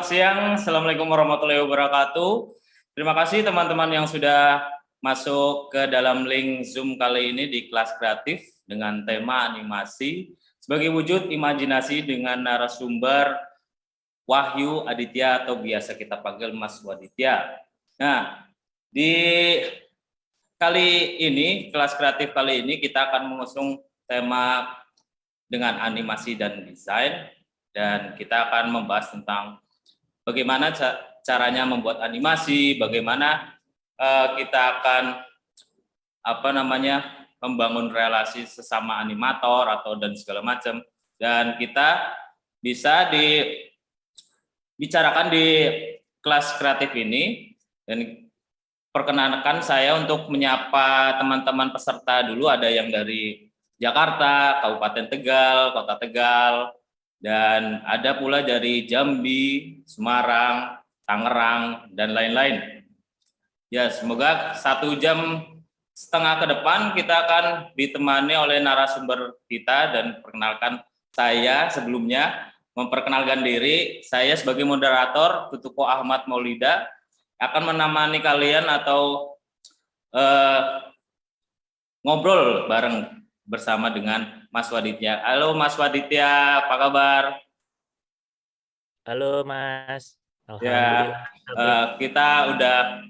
Selamat siang, Assalamualaikum warahmatullahi wabarakatuh. Terima kasih teman-teman yang sudah masuk ke dalam link Zoom kali ini di kelas kreatif dengan tema animasi sebagai wujud imajinasi dengan narasumber Wahyu Aditya atau biasa kita panggil Mas Waditya. Nah, di kali ini, kelas kreatif kali ini kita akan mengusung tema dengan animasi dan desain, dan kita akan membahas tentang bagaimana caranya membuat animasi, bagaimana kita akan membangun relasi sesama animator atau dan segala macam, dan kita bisa dibicarakan di kelas kreatif ini. Dan perkenalkan saya untuk menyapa teman-teman peserta dulu, ada yang dari Jakarta, Kabupaten Tegal, Kota Tegal, dan ada pula dari Jambi, Semarang, Tangerang, dan lain-lain. Ya, semoga 1,5 jam ke depan kita akan ditemani oleh narasumber kita. Dan perkenalkan, saya sebelumnya memperkenalkan diri, saya sebagai moderator Tutuko Ahmad Maulida akan menemani kalian atau ngobrol bareng bersama dengan Mas Waditya. Halo Mas Waditya, apa kabar? Halo Mas, Ya, kita udah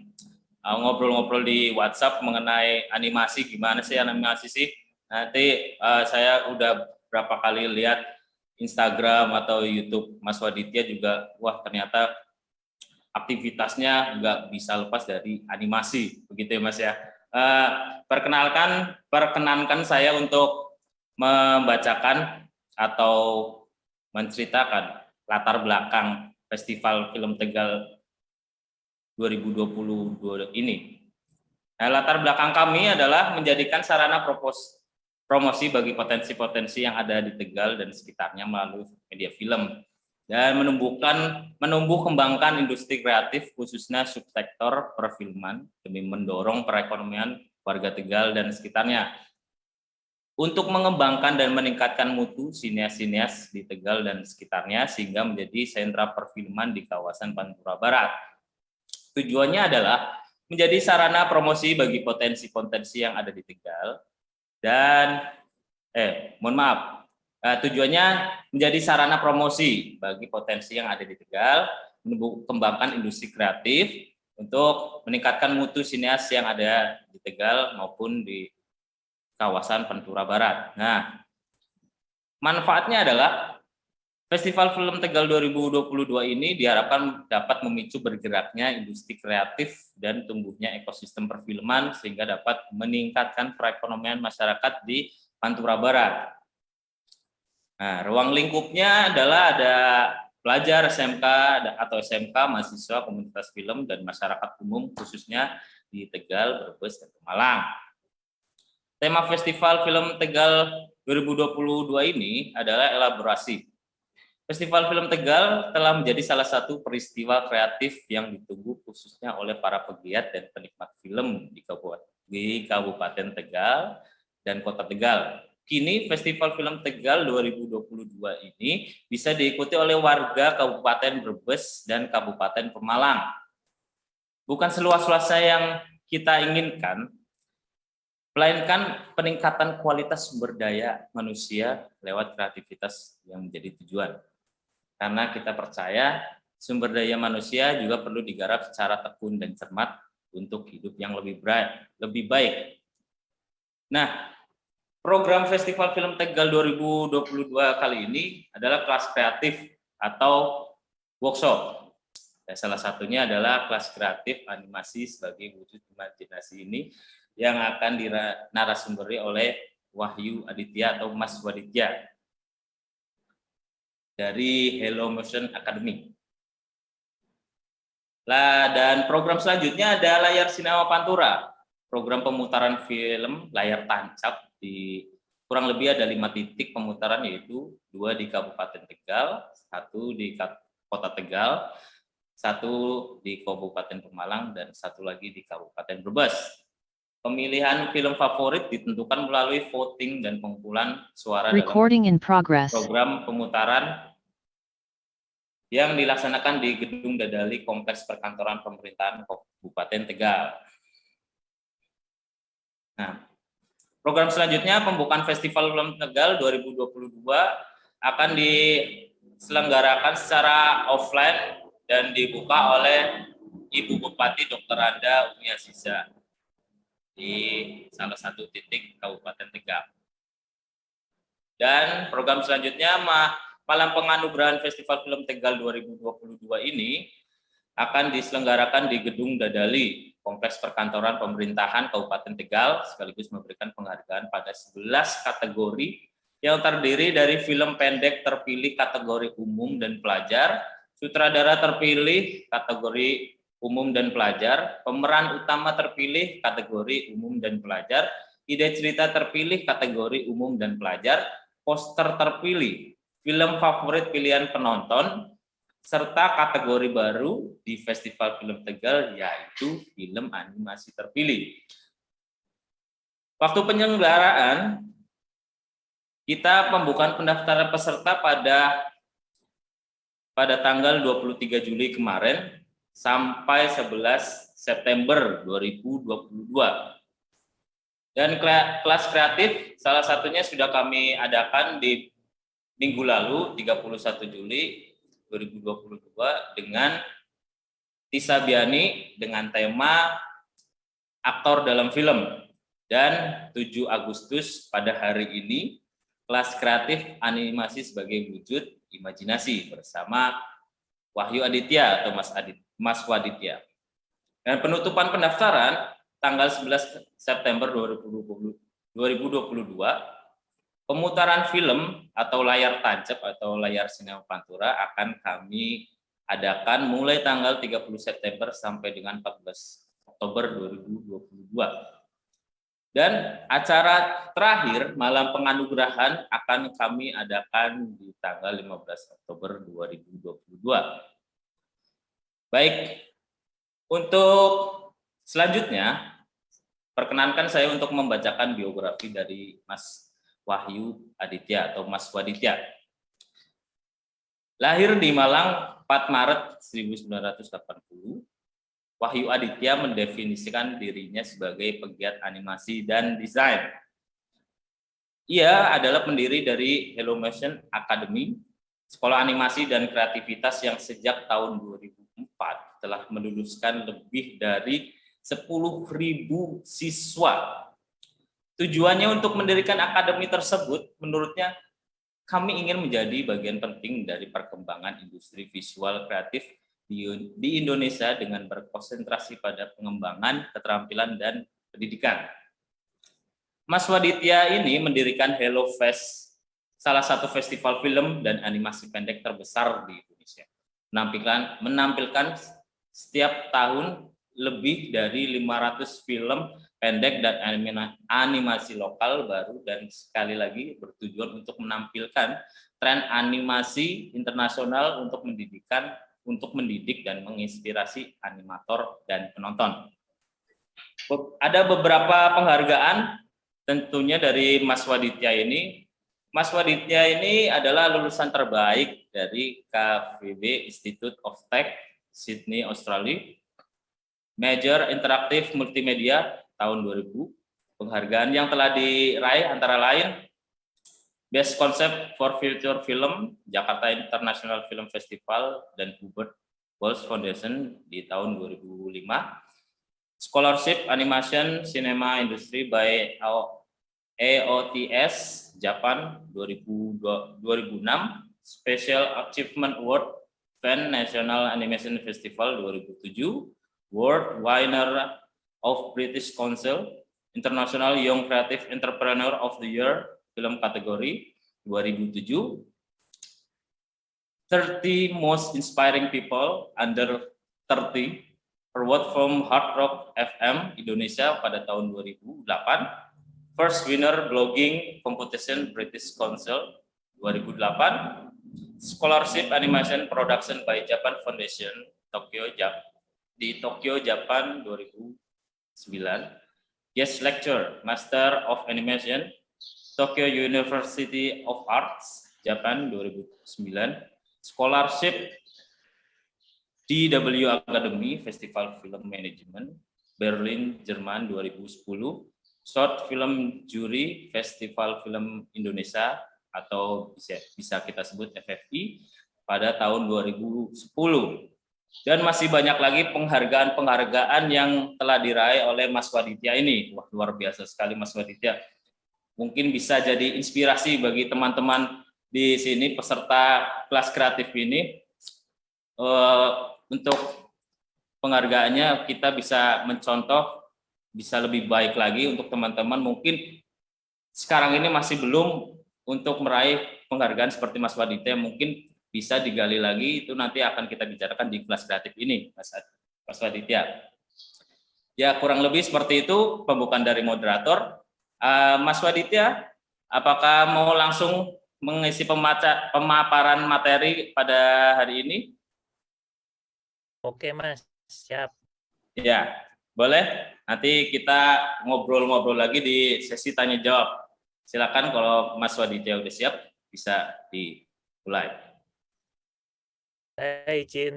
ngobrol-ngobrol di WhatsApp mengenai animasi, gimana sih animasi sih? Nanti saya udah berapa kali lihat Instagram atau YouTube Mas Waditya juga, wah ternyata aktivitasnya nggak bisa lepas dari animasi, begitu ya Mas ya. Perkenankan saya untuk membacakan atau menceritakan latar belakang Festival Film Tegal 2022 ini. Nah, latar belakang kami adalah menjadikan sarana promosi bagi potensi-potensi yang ada di Tegal dan sekitarnya melalui media film, dan menumbuh kembangkan industri kreatif khususnya subsektor perfilman demi mendorong perekonomian warga Tegal dan sekitarnya untuk mengembangkan dan meningkatkan mutu sinias-sinias di Tegal dan sekitarnya sehingga menjadi sentra perfilman di kawasan Pantura Barat. Tujuannya adalah menjadi sarana promosi bagi potensi-potensi yang ada di Tegal dan tujuannya menjadi sarana promosi bagi potensi yang ada di Tegal, kembangkan industri kreatif untuk meningkatkan mutu sinias yang ada di Tegal maupun di kawasan Pantura Barat. Nah, manfaatnya adalah Festival Film Tegal 2022 ini diharapkan dapat memicu bergeraknya industri kreatif dan tumbuhnya ekosistem perfilman sehingga dapat meningkatkan perekonomian masyarakat di Pantura Barat. Nah, ruang lingkupnya adalah ada pelajar SMK atau SMK, mahasiswa, komunitas film, dan masyarakat umum khususnya di Tegal, Brebes, dan Pemalang. Tema Festival Film Tegal 2022 ini adalah elaborasi. Festival Film Tegal telah menjadi salah satu peristiwa kreatif yang ditunggu khususnya oleh para pegiat dan penikmat film di Kabupaten Tegal dan Kota Tegal. Kini Festival Film Tegal 2022 ini bisa diikuti oleh warga Kabupaten Brebes dan Kabupaten Pemalang. Bukan seluas-luasnya yang kita inginkan, melainkan peningkatan kualitas sumber daya manusia lewat kreativitas yang menjadi tujuan. Karena kita percaya sumber daya manusia juga perlu digarap secara tekun dan cermat untuk hidup yang lebih baik. Nah, program Festival Film Tegal 2022 kali ini adalah kelas kreatif atau workshop. Salah satunya adalah kelas kreatif animasi sebagai wujud imajinasi ini yang akan dinarasumberi oleh Wahyu Aditya atau Mas Waditya dari Hello Motion Academy. Dan program selanjutnya ada Layar Sinema Pantura, program pemutaran film layar tancap di kurang lebih ada 5 titik pemutaran, yaitu 2 di Kabupaten Tegal, 1 di Kota Tegal, 1 di Kabupaten Pemalang, dan 1 lagi di Kabupaten Brebes. Pemilihan film favorit ditentukan melalui voting dan pengumpulan suara dalam program pemutaran yang dilaksanakan di Gedung Dadali Kompleks Perkantoran Pemerintahan Kabupaten Tegal. Nah, program selanjutnya pembukaan Festival Film Tegal 2022 akan diselenggarakan secara offline dan dibuka oleh Ibu Bupati Dr. Anda Umi Aziza di salah satu titik Kabupaten Tegal. Dan program selanjutnya Malam Penganugerahan Festival Film Tegal 2022 ini akan diselenggarakan di Gedung Dadali, Kompleks Perkantoran Pemerintahan Kabupaten Tegal, sekaligus memberikan penghargaan pada 11 kategori yang terdiri dari film pendek terpilih kategori umum dan pelajar, sutradara terpilih kategori umum dan pelajar, pemeran utama terpilih kategori umum dan pelajar, ide cerita terpilih kategori umum dan pelajar, poster terpilih, film favorit pilihan penonton, serta kategori baru di Festival Film Tegal yaitu film animasi terpilih. Waktu penyelenggaraan, kita pembukaan pendaftaran peserta pada tanggal 23 Juli kemarin sampai 11 September 2022. Dan kelas kreatif salah satunya sudah kami adakan di minggu lalu 31 Juli 2022 dengan Tisa Biani dengan tema aktor dalam film, dan 7 Agustus pada hari ini kelas kreatif animasi sebagai wujud imajinasi bersama Wahyu Aditya atau Mas Waditya. Dan penutupan pendaftaran tanggal 11 September 2022. Pemutaran film atau layar tancap atau layar sinema pantura akan kami adakan mulai tanggal 30 September sampai dengan 14 Oktober 2022. Dan acara terakhir Malam Penganugerahan akan kami adakan di tanggal 15 Oktober 2022. Baik, untuk selanjutnya perkenankan saya untuk membacakan biografi dari Mas Wahyu Aditya atau Mas Waditya. Lahir di Malang 4 Maret 1980, Wahyu Aditya mendefinisikan dirinya sebagai pegiat animasi dan desain. Ia adalah pendiri dari Hello Motion Academy, sekolah animasi dan kreativitas yang sejak tahun 2004 telah meluluskan lebih dari 10.000 siswa. Tujuannya untuk mendirikan akademi tersebut, menurutnya, kami ingin menjadi bagian penting dari perkembangan industri visual kreatif di Indonesia dengan berkonsentrasi pada pengembangan keterampilan dan pendidikan. Mas Waditya ini mendirikan Hello Fest, salah satu festival film dan animasi pendek terbesar di Indonesia. Menampilkan setiap tahun lebih dari 500 film pendek dan animasi lokal baru, dan sekali lagi bertujuan untuk menampilkan tren animasi internasional untuk mendidik dan menginspirasi animator dan penonton. Ada beberapa penghargaan tentunya dari Mas Waditya ini. Mas Waditya ini adalah lulusan terbaik dari KVB Institute of Tech, Sydney, Australia. Major Interaktif Multimedia tahun 2000. Penghargaan yang telah diraih antara lain Best Concept for Future Film Jakarta International Film Festival dan Hubert Walsh Foundation di tahun 2005. Scholarship Animation Cinema Industry by AOTS Japan 2006. Special Achievement Award Fan National Animation Festival 2007. World Winner of British Council International Young Creative Entrepreneur of the Year film kategori 2007. 30 Most Inspiring People Under 30 Award from Hard Rock FM Indonesia pada tahun 2008. First Winner Blogging Competition British Council 2008. Scholarship Animation Production by Japan Foundation di Tokyo, Japan 2009. Guest Lecture, Master of Animation, Tokyo University of Arts, Japan 2009. Scholarship DW Academy Festival Film Management Berlin, Jerman 2010, Short Film Jury Festival Film Indonesia atau bisa kita sebut FFI pada tahun 2010. Dan masih banyak lagi penghargaan-penghargaan yang telah diraih oleh Mas Waditya ini. Wah, luar biasa sekali Mas Waditya. Mungkin bisa jadi inspirasi bagi teman-teman di sini peserta kelas kreatif ini. Untuk penghargaannya kita bisa mencontoh, bisa lebih baik lagi untuk teman-teman. Mungkin sekarang ini masih belum untuk meraih penghargaan seperti Mas Waditya, mungkin bisa digali lagi, itu nanti akan kita bicarakan di kelas kreatif ini, Mas Waditya. Ya, kurang lebih seperti itu pembukaan dari moderator. Mas Waditya, apakah mau langsung mengisi pemaparan materi pada hari ini? Oke, Mas. Siap. Ya, boleh. Nanti kita ngobrol-ngobrol lagi di sesi tanya jawab. Silakan kalau Mas Waditya udah siap, bisa dimulai. Saya izin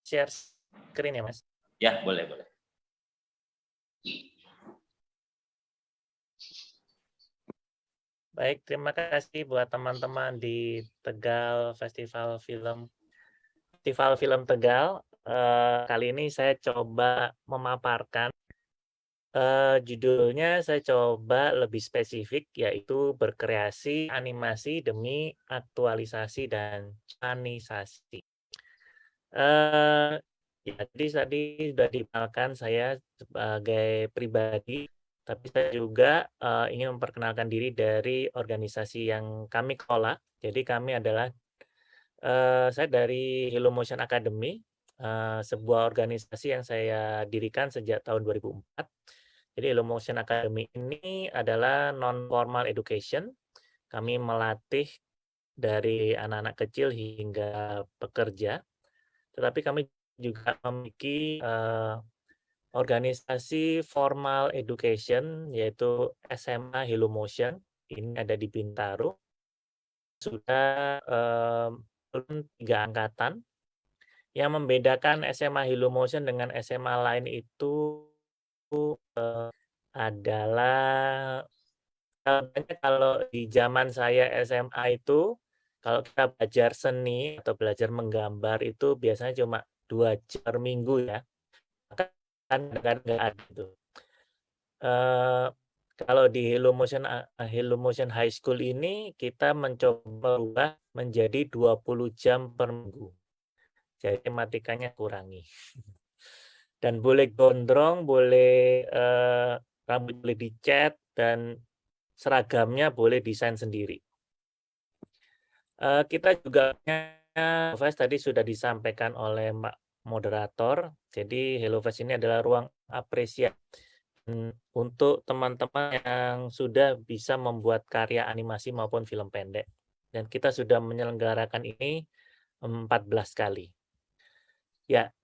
share screen ya, Mas. Ya, boleh, boleh. Baik, terima kasih buat teman-teman di Tegal Festival Film Tegal. Kali ini saya coba memaparkan judulnya, saya coba lebih spesifik, yaitu berkreasi animasi demi aktualisasi dan humanisasi. Ya, jadi tadi sudah dikenalkan saya sebagai pribadi, tapi saya juga ingin memperkenalkan diri dari organisasi yang kami kelola. Jadi kami adalah saya dari Hello Motion Academy, sebuah organisasi yang saya dirikan sejak tahun 2004. Jadi Hello Motion Academy ini adalah non formal education. Kami melatih dari anak-anak kecil hingga pekerja. Tetapi kami juga memiliki organisasi formal education, yaitu SMA Hello Motion. Ini ada di Bintaro. Sudah turun 3 angkatan. Yang membedakan SMA Hello Motion dengan SMA lain itu adalah kalau di zaman saya SMA itu, kalau kita belajar seni atau belajar menggambar itu biasanya cuma 2 jam per minggu ya. Kan kadang-kadang nggak ada tuh. Kalau di Hello Motion High School ini kita mencoba berubah menjadi 20 jam per minggu. Jadi tematikanya kurangi. Dan boleh gondrong, boleh rambut boleh dicat, dan seragamnya boleh desain sendiri. Kita juga tadi sudah disampaikan oleh Mbak moderator. Jadi HelloFest ini adalah ruang apresiasi untuk teman-teman yang sudah bisa membuat karya animasi maupun film pendek. Dan kita sudah menyelenggarakan ini 14 kali. Ya,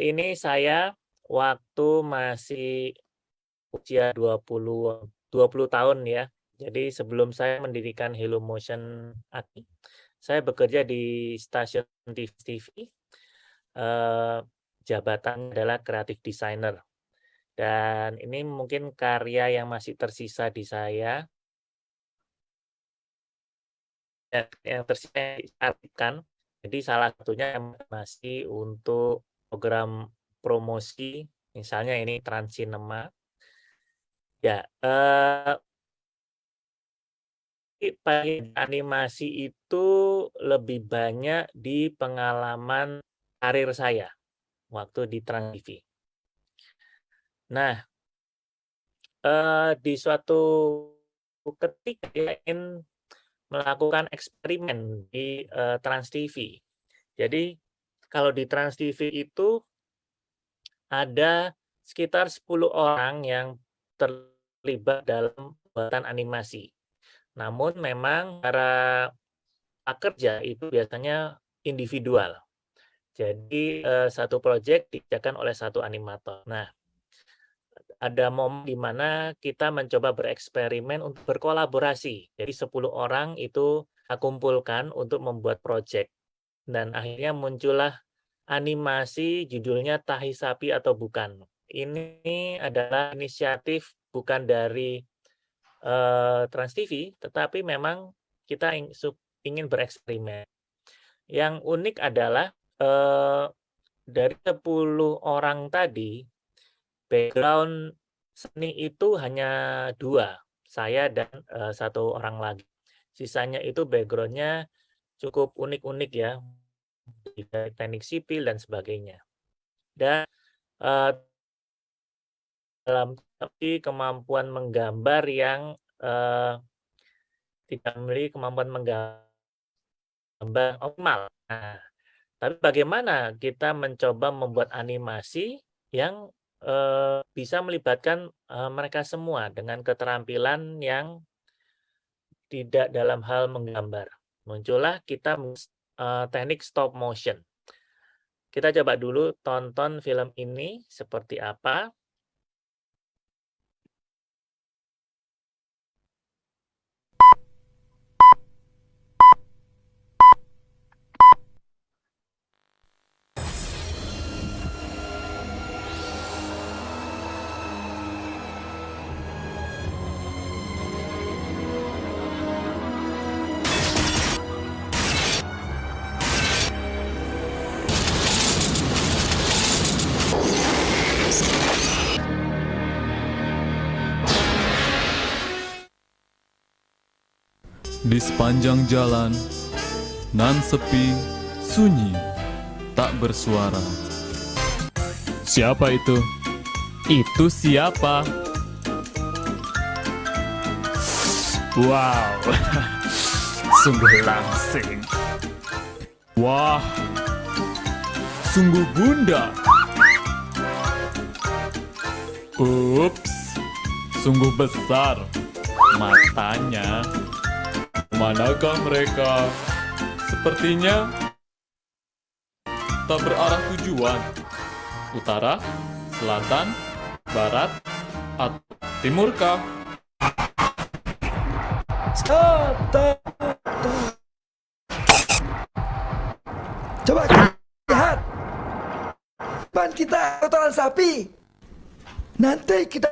ini saya waktu masih usia 20 tahun ya. Jadi sebelum saya mendirikan Hello Motion Aki, saya bekerja di stasiun TV. Jabatan adalah creative designer. Dan ini mungkin karya yang masih tersisa di saya. Yang tersisa diartikan. Jadi salah satunya masih untuk program promosi, misalnya ini Trans Cinema. Ya, animasi itu lebih banyak di pengalaman karir saya waktu di Trans TV. Nah, di suatu ketika saya ingin melakukan eksperimen di Trans TV. Jadi kalau di Trans TV itu ada sekitar 10 orang yang terlibat dalam pembuatan animasi. Namun memang para pekerja itu biasanya individual. Jadi satu proyek dikerjakan oleh satu animator. Nah, ada momen di mana kita mencoba bereksperimen untuk berkolaborasi. Jadi 10 orang itu kita kumpulkan untuk membuat proyek. Dan akhirnya muncullah animasi judulnya Tahi Sapi atau Bukan. Ini adalah inisiatif bukan dari Trans TV, tetapi memang kita ingin bereksperimen. Yang unik adalah dari 10 orang tadi, background seni itu hanya 2, saya dan 1 orang lagi. Sisanya itu background-nya cukup unik-unik ya, dari teknik sipil dan sebagainya. Dan dalam tapi kemampuan menggambar yang tidak memiliki kemampuan menggambar optimal. Nah, tapi bagaimana kita mencoba membuat animasi yang bisa melibatkan mereka semua dengan keterampilan yang tidak dalam hal menggambar. Muncullah kita teknik stop motion. Kita coba dulu tonton film ini seperti apa. Di sepanjang jalan, nan sepi, sunyi, tak bersuara. Siapa itu? Itu siapa? Wow, sungguh langsing. Wah, sungguh bunda. Ups, sungguh besar matanya. Manakah mereka? Sepertinya tak berarah tujuan. Utara, selatan, barat, atau timurkah? Stop. Coba lihat. Depan kita kotoran sapi. Nanti kita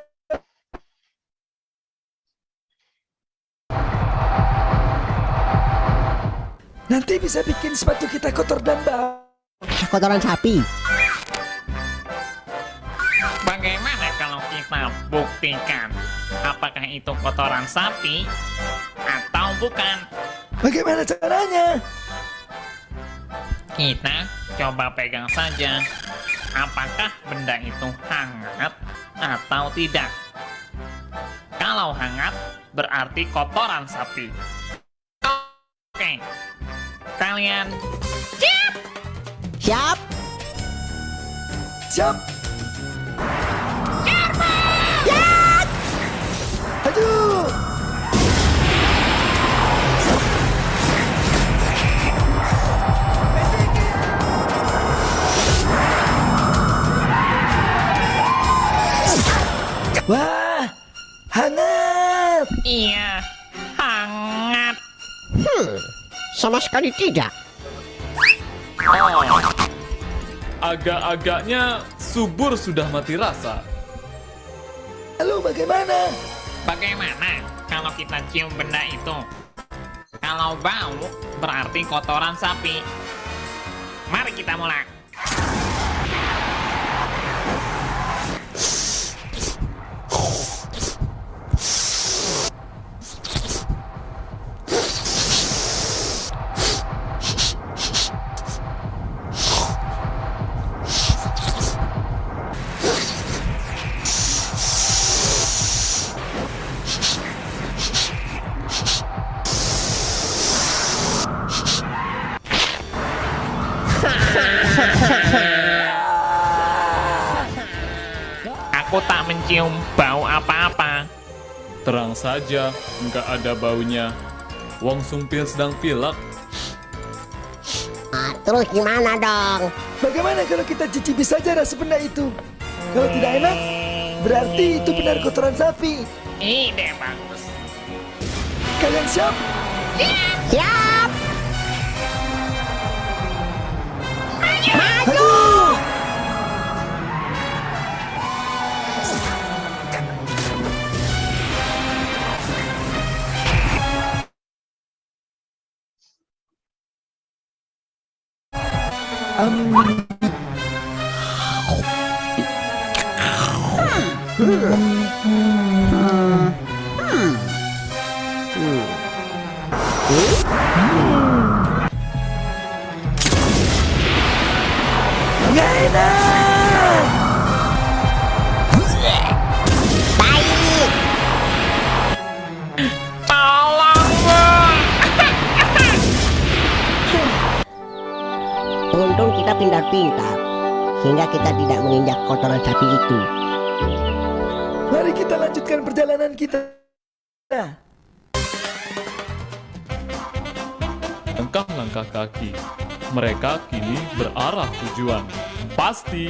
bisa bikin sepatu kita kotor dan bau. Kotoran sapi. Bagaimana kalau kita buktikan apakah itu kotoran sapi atau bukan? Bagaimana caranya? Kita coba pegang saja. Apakah benda itu hangat atau tidak? Kalau hangat, berarti kotoran sapi. Oke, kalian Siap. Siap. Aduh. Wah, hangat. iya hangat. Sama sekali tidak. Oh, agak-agaknya subur sudah mati rasa. Lalu bagaimana? Bagaimana kalau kita cium benda itu? Kalau bau, berarti kotoran sapi. Mari kita mulai. Aku tak mencium bau apa-apa. Terang saja, nggak ada baunya. Wong Sumpil sedang pilek. Terus gimana dong? Bagaimana kalau kita cicipi saja rasa benda itu? Kalau tidak enak, berarti itu benar kotoran sapi. Ide bagus. Kalian siap? Siap. Aduh. Nggak enak. Baik. Tolong, Bang! Untung kita pintar-pintar, sehingga kita tidak menginjak kotoran sapi itu. Mari kita lanjutkan perjalanan kita. Langkah-langkah kaki. Mereka kini berarah tujuan. Pasti.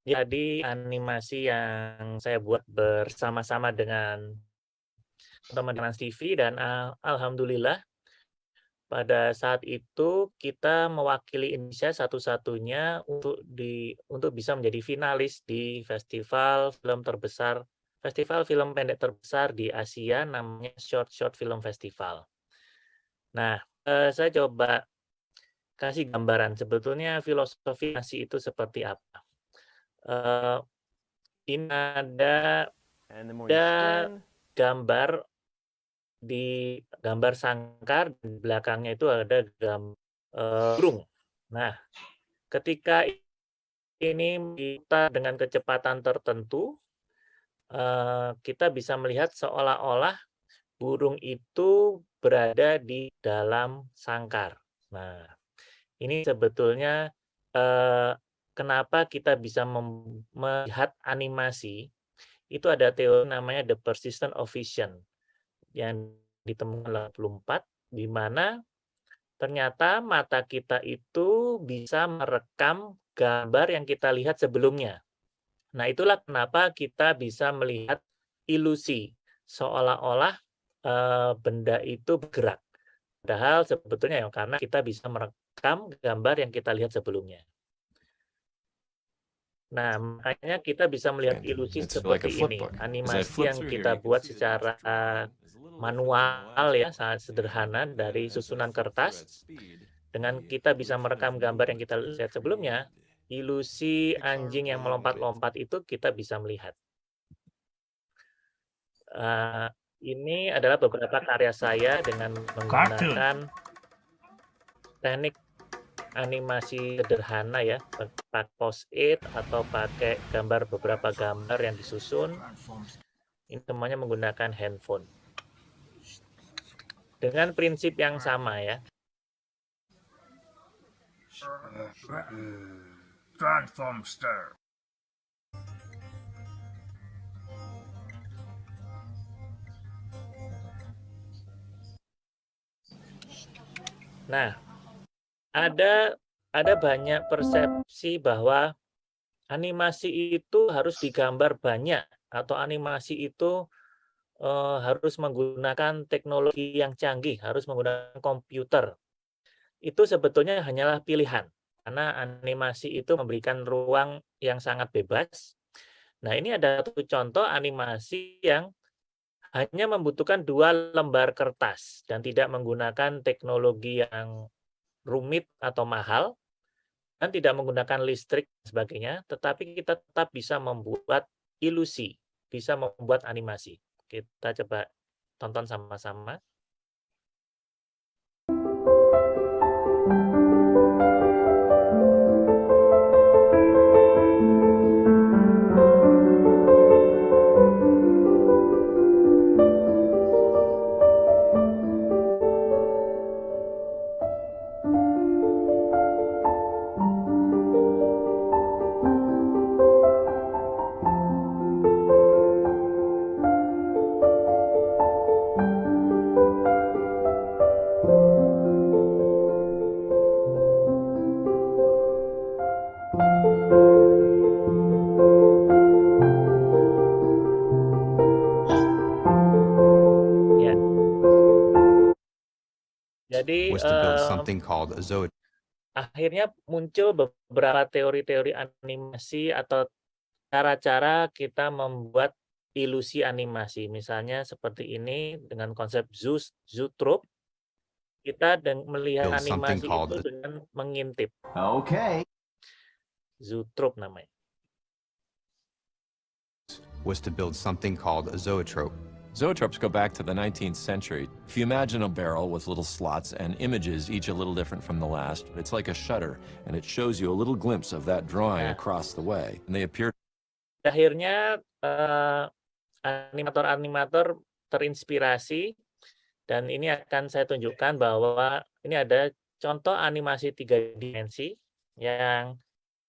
Jadi animasi yang saya buat bersama-sama dengan teman-teman Trans TV dan alhamdulillah pada saat itu kita mewakili Indonesia satu-satunya untuk bisa menjadi finalis di festival film pendek terbesar di Asia, namanya Short Film Festival. Nah, saya coba kasih gambaran sebetulnya filosofi animasi itu seperti apa. Ini ada gambar di gambar sangkar, di belakangnya itu ada burung. Nah, ketika ini kita dengan kecepatan tertentu, kita bisa melihat seolah-olah burung itu berada di dalam sangkar. Nah, ini sebetulnya kenapa kita bisa melihat animasi, itu ada teori namanya the persistent of vision yang ditemukan 84, di mana ternyata mata kita itu bisa merekam gambar yang kita lihat sebelumnya. Nah, itulah kenapa kita bisa melihat ilusi, seolah-olah benda itu bergerak. Padahal sebetulnya ya karena kita bisa merekam gambar yang kita lihat sebelumnya. Nah, makanya kita bisa melihat ilusi seperti ini. Animasi yang kita buat secara manual ya, sangat sederhana dari susunan kertas. Dengan kita bisa merekam gambar yang kita lihat sebelumnya, ilusi anjing yang melompat-lompat itu kita bisa melihat. Ini adalah beberapa karya saya dengan menggunakan teknik animasi sederhana ya, pakai post-it atau pakai beberapa gambar yang disusun. Ini semuanya menggunakan handphone. Dengan prinsip yang sama ya. Transformster. Nah, ada banyak persepsi bahwa animasi itu harus digambar banyak atau animasi itu harus menggunakan teknologi yang canggih, harus menggunakan komputer. Itu sebetulnya hanyalah pilihan, karena animasi itu memberikan ruang yang sangat bebas. Nah, ini ada satu contoh animasi yang hanya membutuhkan 2 lembar kertas dan tidak menggunakan teknologi yang rumit atau mahal, dan tidak menggunakan listrik dan sebagainya, tetapi kita tetap bisa membuat ilusi, bisa membuat animasi. Kita coba tonton sama-sama. Jadi akhirnya muncul beberapa teori-teori animasi atau cara-cara kita membuat ilusi animasi. Misalnya seperti ini dengan konsep zoetrope, kita melihat Build something animasi called itu dengan mengintip. Zoetrope namanya. was to build something called a zoetrope. Zoetropes go back to the 19th century. If you imagine a barrel with little slots and images, each a little different from the last, it's like a shutter, and it shows you a little glimpse of that drawing across the way. And they appear. Akhirnya animator-animator terinspirasi, dan ini akan saya tunjukkan bahwa ini ada contoh animasi 3 dimensi yang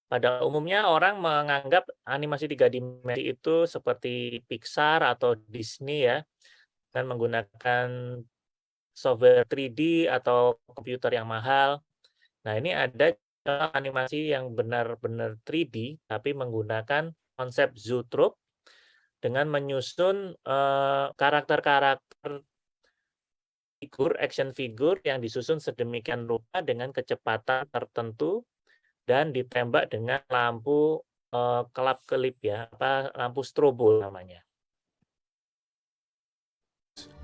pada umumnya orang menganggap animasi 3 dimensi itu seperti Pixar atau Disney ya, dan menggunakan software 3D atau komputer yang mahal. Nah, ini ada contoh animasi yang benar-benar 3D, tapi menggunakan konsep zoetrope dengan menyusun karakter-karakter action figure yang disusun sedemikian rupa dengan kecepatan tertentu dan ditembak dengan lampu kelap-kelip ya, lampu strobo namanya.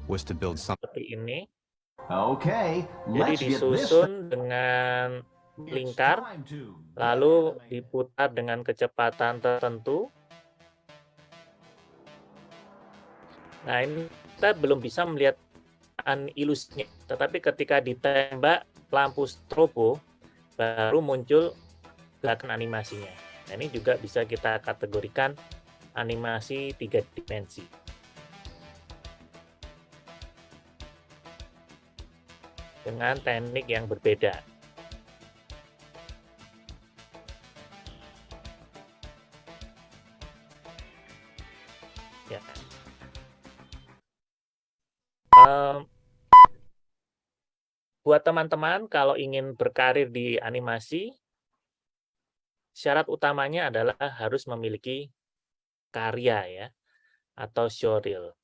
Was to build something. Seperti ini. Jadi disusun dengan lingkar, lalu diputar dengan kecepatan tertentu. Nah, ini kita belum bisa melihat ilusinya, tetapi ketika ditembak lampu strobo, baru muncul gerakan animasinya. Nah, ini juga bisa kita kategorikan animasi 3 dimensi. Dengan teknik yang berbeda. Ya. Buat teman-teman kalau ingin berkarir di animasi, syarat utamanya adalah harus memiliki karya ya, atau showreel.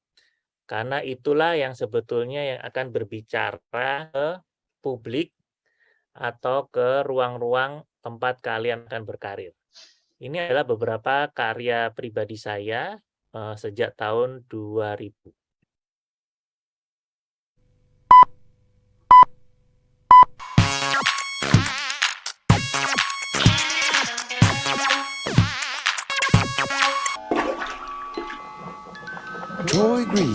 Karena itulah yang sebetulnya yang akan berbicara ke publik atau ke ruang-ruang tempat kalian akan berkarir. Ini adalah beberapa karya pribadi saya sejak tahun 2000. Troy Green.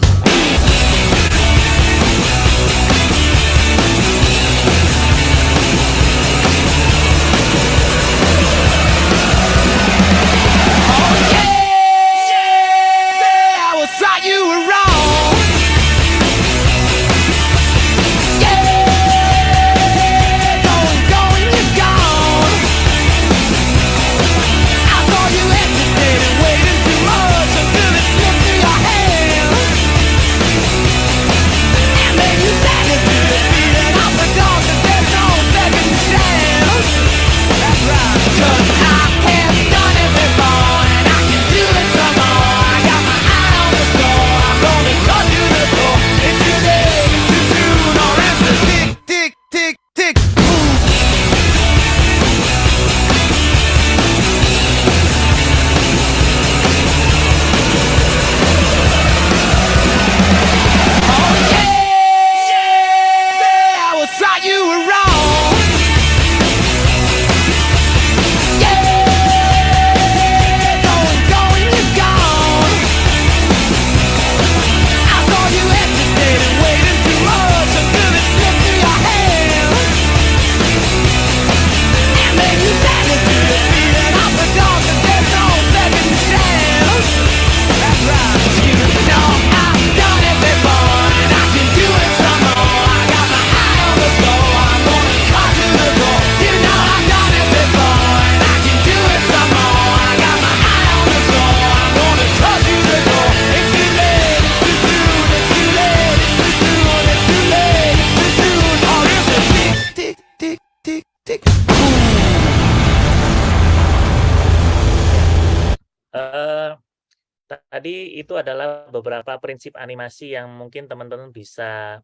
Tadi itu adalah beberapa prinsip animasi yang mungkin teman-teman bisa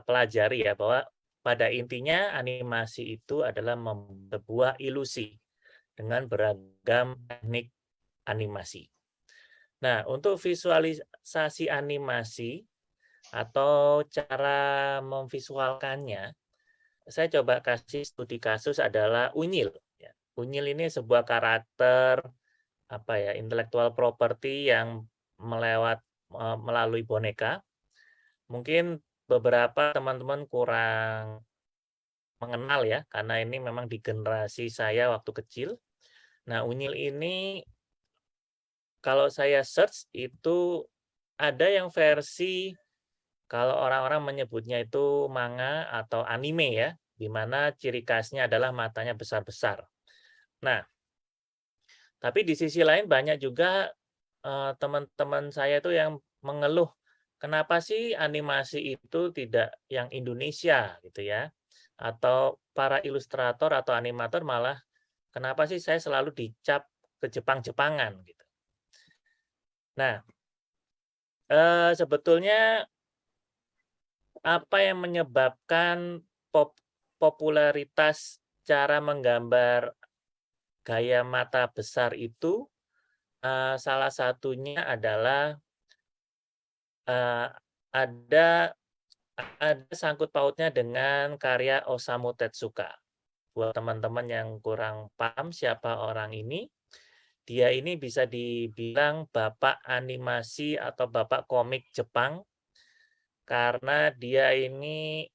pelajari ya, bahwa pada intinya animasi itu adalah sebuah ilusi dengan beragam teknik animasi. Nah, untuk visualisasi animasi atau cara memvisualkannya, saya coba kasih studi kasus adalah unyil. Ya. Unyil ini sebuah karakter intellectual property yang melalui boneka. Mungkin beberapa teman-teman kurang mengenal ya, karena ini memang di generasi saya waktu kecil. Nah, unyil ini kalau saya search itu ada yang versi kalau orang-orang menyebutnya itu manga atau anime ya, di mana ciri khasnya adalah matanya besar-besar. Nah, tapi di sisi lain banyak juga teman-teman saya itu yang mengeluh, kenapa sih animasi itu tidak yang Indonesia gitu ya? Atau para ilustrator atau animator malah kenapa sih saya selalu dicap ke Jepang-Jepangan gitu. Nah, sebetulnya apa yang menyebabkan popularitas cara menggambar gaya mata besar itu salah satunya adalah ada sangkut pautnya dengan karya Osamu Tezuka. Buat teman-teman yang kurang paham siapa orang ini, dia ini bisa dibilang bapak animasi atau bapak komik Jepang karena dia ini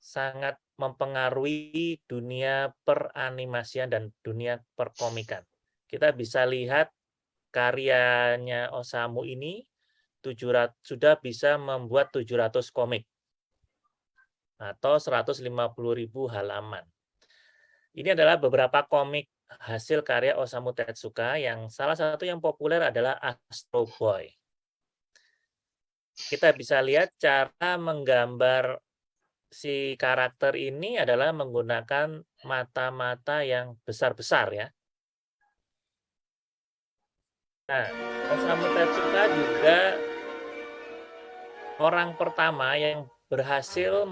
sangat mempengaruhi dunia peranimasian dan dunia perkomikan. Kita bisa lihat karyanya Osamu ini sudah bisa membuat 700 komik atau 150.000 halaman. Ini adalah beberapa komik hasil karya Osamu Tezuka yang salah satu yang populer adalah Astro Boy. Kita bisa lihat cara menggambar si karakter ini adalah menggunakan mata-mata yang besar-besar ya. Nah, Osamu Tezuka juga orang pertama yang berhasil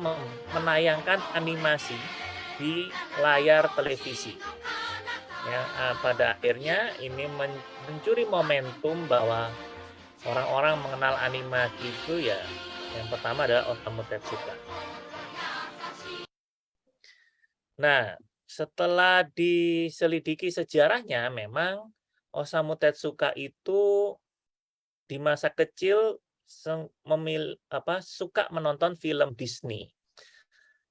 menayangkan animasi di layar televisi. Ya, pada akhirnya ini mencuri momentum bahwa orang-orang mengenal animasi itu ya yang pertama adalah Osamu Tezuka. Nah, setelah diselidiki sejarahnya memang Osamu Tezuka itu di masa kecil suka menonton film Disney.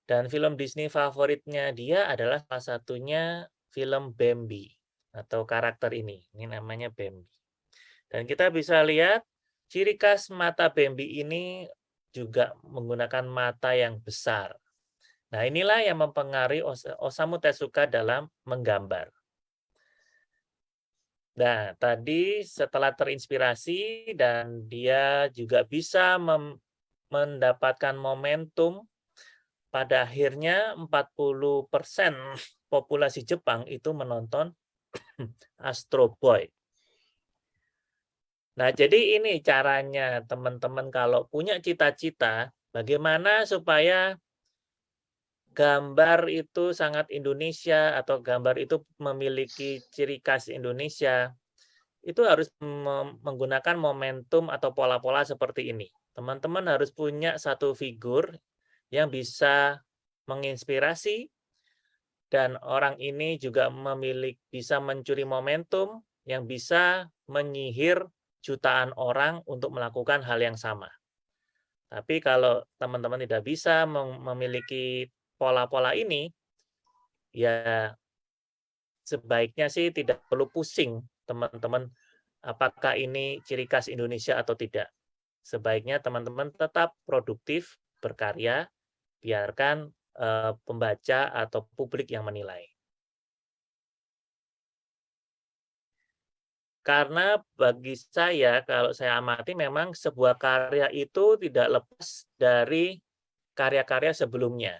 Dan film Disney favoritnya dia adalah salah satunya film Bambi atau karakter ini. Ini namanya Bambi. Dan kita bisa lihat ciri khas mata Bambi ini juga menggunakan mata yang besar. Nah, inilah yang mempengaruhi Osamu Tezuka dalam menggambar. Nah, tadi setelah terinspirasi dan dia juga bisa mendapatkan momentum, pada akhirnya 40% populasi Jepang itu menonton Astro Boy. Nah, jadi ini caranya teman-teman kalau punya cita-cita, bagaimana supaya gambar itu sangat Indonesia atau gambar itu memiliki ciri khas Indonesia, itu harus menggunakan momentum atau pola-pola seperti ini. Teman-teman harus punya satu figur yang bisa menginspirasi dan orang ini juga bisa mencuri momentum yang bisa menyihir jutaan orang untuk melakukan hal yang sama. Tapi kalau teman-teman tidak bisa memiliki pola-pola ini, ya sebaiknya sih tidak perlu pusing teman-teman apakah ini ciri khas Indonesia atau tidak. Sebaiknya teman-teman tetap produktif, berkarya, biarkan pembaca atau publik yang menilai. Karena bagi saya, kalau saya amati memang sebuah karya itu tidak lepas dari karya-karya sebelumnya.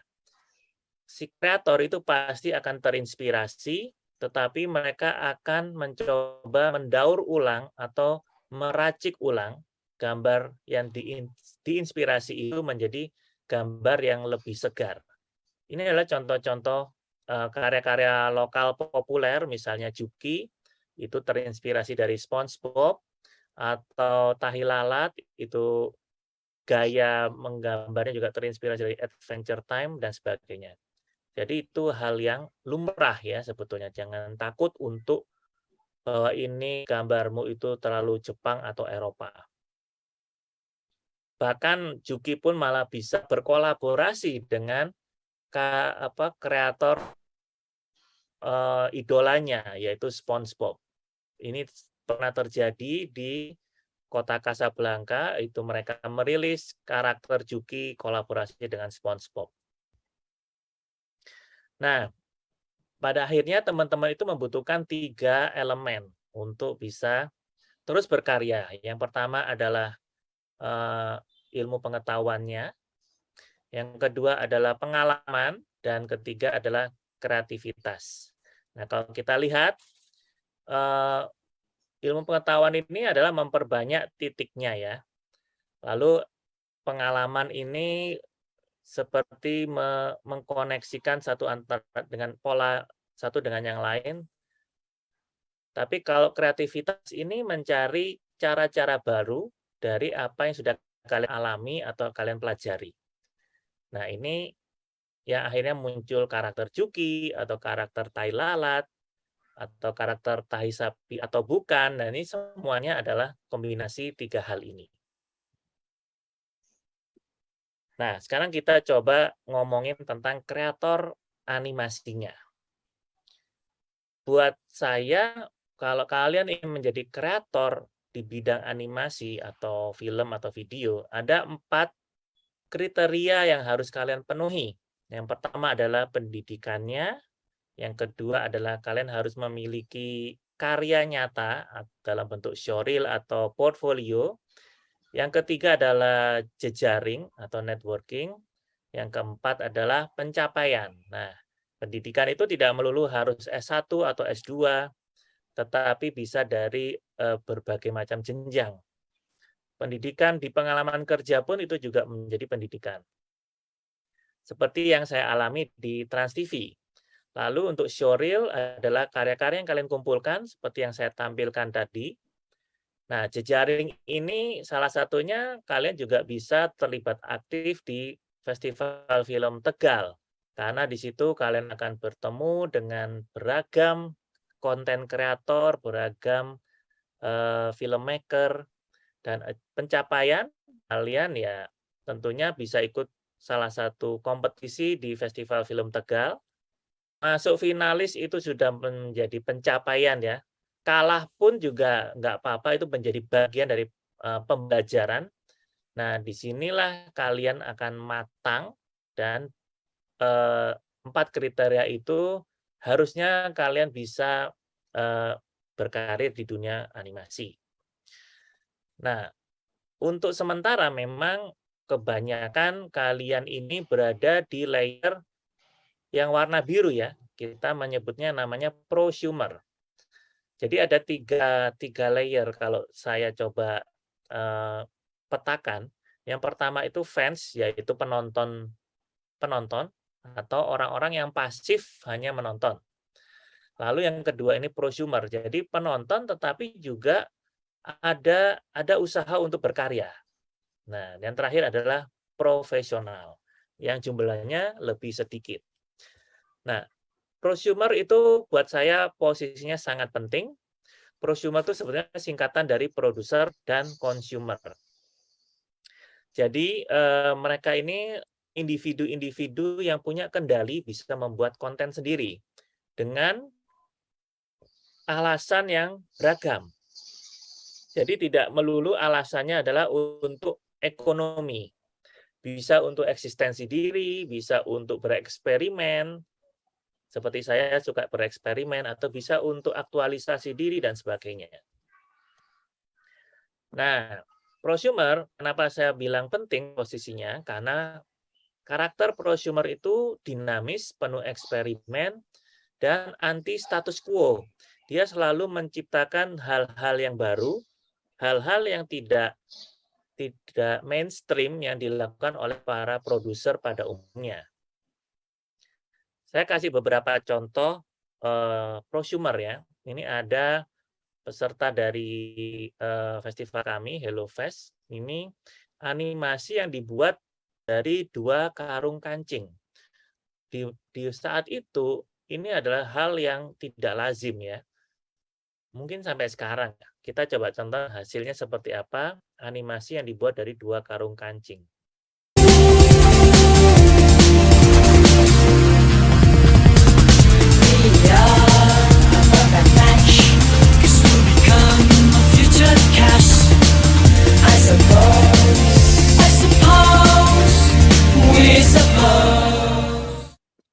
Si kreator itu pasti akan terinspirasi, tetapi mereka akan mencoba mendaur ulang atau meracik ulang gambar yang diinspirasi itu menjadi gambar yang lebih segar. Ini adalah contoh-contoh karya-karya lokal populer, misalnya Juki, itu terinspirasi dari SpongeBob, atau tahi lalat itu gaya menggambarnya juga terinspirasi dari Adventure Time dan sebagainya. Jadi itu hal yang lumrah ya sebetulnya. Jangan takut untuk bahwa ini gambarmu itu terlalu Jepang atau Eropa. Bahkan Juki pun malah bisa berkolaborasi dengan kreator idolanya yaitu SpongeBob. Ini pernah terjadi di kota Casablanca, itu mereka merilis karakter Juki kolaborasi dengan SpongeBob. Nah, pada akhirnya teman-teman itu membutuhkan 3 elemen untuk bisa terus berkarya. Yang pertama adalah ilmu pengetahuannya, yang kedua adalah pengalaman, dan ketiga adalah kreativitas. Nah, kalau kita lihat ilmu pengetahuan ini adalah memperbanyak titiknya ya. Lalu pengalaman ini seperti mengkoneksikan satu dengan yang lain. Tapi kalau kreativitas ini mencari cara-cara baru dari apa yang sudah kalian alami atau kalian pelajari. Nah, ini yang akhirnya muncul karakter Juki atau karakter tai lalat atau karakter tahi sapi atau bukan. Nah, ini semuanya adalah kombinasi 3 hal ini. Nah, sekarang kita coba ngomongin tentang kreator animasinya. Buat saya, kalau kalian ingin menjadi kreator di bidang animasi atau film atau video, ada 4 kriteria yang harus kalian penuhi. Yang pertama adalah pendidikannya, yang kedua adalah kalian harus memiliki karya nyata dalam bentuk showreel atau portfolio. Yang ketiga adalah jejaring atau networking. Yang keempat adalah pencapaian. Nah, pendidikan itu tidak melulu harus S1 atau S2, tetapi bisa dari berbagai macam jenjang. Pendidikan di pengalaman kerja pun itu juga menjadi pendidikan. Seperti yang saya alami di Trans TV. Lalu untuk showreel adalah karya-karya yang kalian kumpulkan seperti yang saya tampilkan tadi. Nah, jejaring ini salah satunya kalian juga bisa terlibat aktif di Festival Film Tegal. Karena di situ kalian akan bertemu dengan beragam konten kreator, beragam filmmaker, dan pencapaian kalian ya tentunya bisa ikut salah satu kompetisi di Festival Film Tegal. Masuk finalis itu sudah menjadi pencapaian ya. Kalah pun juga nggak apa-apa, itu menjadi bagian dari pembelajaran. Nah, disinilah kalian akan matang dan 4 kriteria itu harusnya kalian bisa berkarir di dunia animasi. Nah, untuk sementara memang kebanyakan kalian ini berada di layer yang warna biru ya, kita menyebutnya namanya prosumer. Jadi ada tiga layer kalau saya coba petakan. Yang pertama itu fans, yaitu penonton atau orang-orang yang pasif hanya menonton. Lalu yang kedua ini prosumer, jadi penonton tetapi juga ada usaha untuk berkarya. Nah, yang terakhir adalah profesional, yang jumlahnya lebih sedikit. Nah, prosumer itu buat saya posisinya sangat penting. Prosumer itu sebenarnya singkatan dari produser dan consumer. Jadi mereka ini individu-individu yang punya kendali bisa membuat konten sendiri dengan alasan yang beragam. Jadi tidak melulu alasannya adalah untuk ekonomi. Bisa untuk eksistensi diri, bisa untuk bereksperimen, seperti saya suka bereksperimen, atau bisa untuk aktualisasi diri dan sebagainya. Nah, prosumer, kenapa saya bilang penting posisinya? Karena karakter prosumer itu dinamis, penuh eksperimen, dan anti status quo. Dia selalu menciptakan hal-hal yang baru, hal-hal yang tidak mainstream yang dilakukan oleh para produser pada umumnya. Saya kasih beberapa contoh prosumer ya. Ini ada peserta dari festival kami, Hello Fest, ini animasi yang dibuat dari 2 karung kancing. Di saat itu, ini adalah hal yang tidak lazim ya. Mungkin sampai sekarang. Kita coba contoh hasilnya seperti apa, animasi yang dibuat dari 2 karung kancing.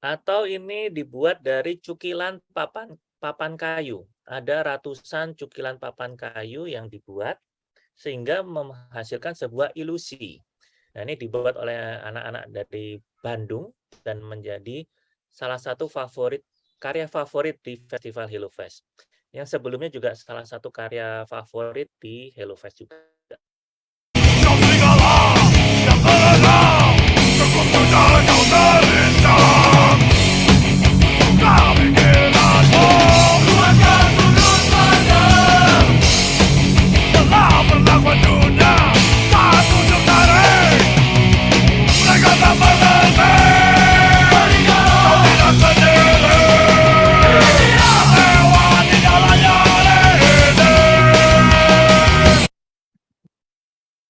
Atau ini dibuat dari cukilan papan kayu. Ada ratusan cukilan papan kayu yang dibuat sehingga menghasilkan sebuah ilusi. Nah, ini dibuat oleh anak-anak dari Bandung dan menjadi salah satu karya favorit di Festival Hello Fest. Yang sebelumnya juga salah satu karya favorit di Hello Fest juga.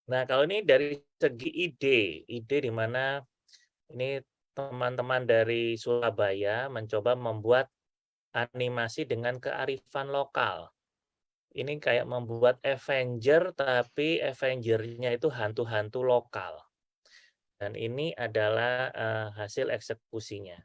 Nah, kalau ini dari segi ide di mana ini teman-teman dari Surabaya mencoba membuat animasi dengan kearifan lokal. Ini kayak membuat Avenger, tapi Avenger-nya itu hantu-hantu lokal. Dan ini adalah hasil eksekusinya.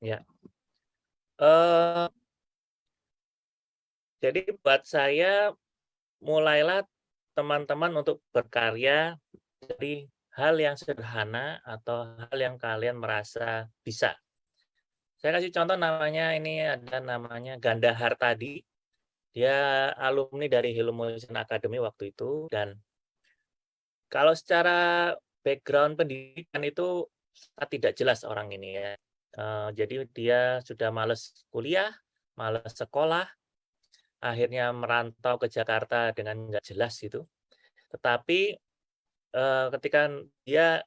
Ya. Jadi buat saya mulailah teman-teman untuk berkarya dari hal yang sederhana atau hal yang kalian merasa bisa. Saya kasih contoh namanya ini ada namanya Ganda Hartadi. Dia alumni dari Hello Motion Academy waktu itu dan kalau secara background pendidikan itu tidak jelas orang ini ya. Jadi dia sudah males kuliah, males sekolah, akhirnya merantau ke Jakarta dengan nggak jelas gitu. Tetapi ketika dia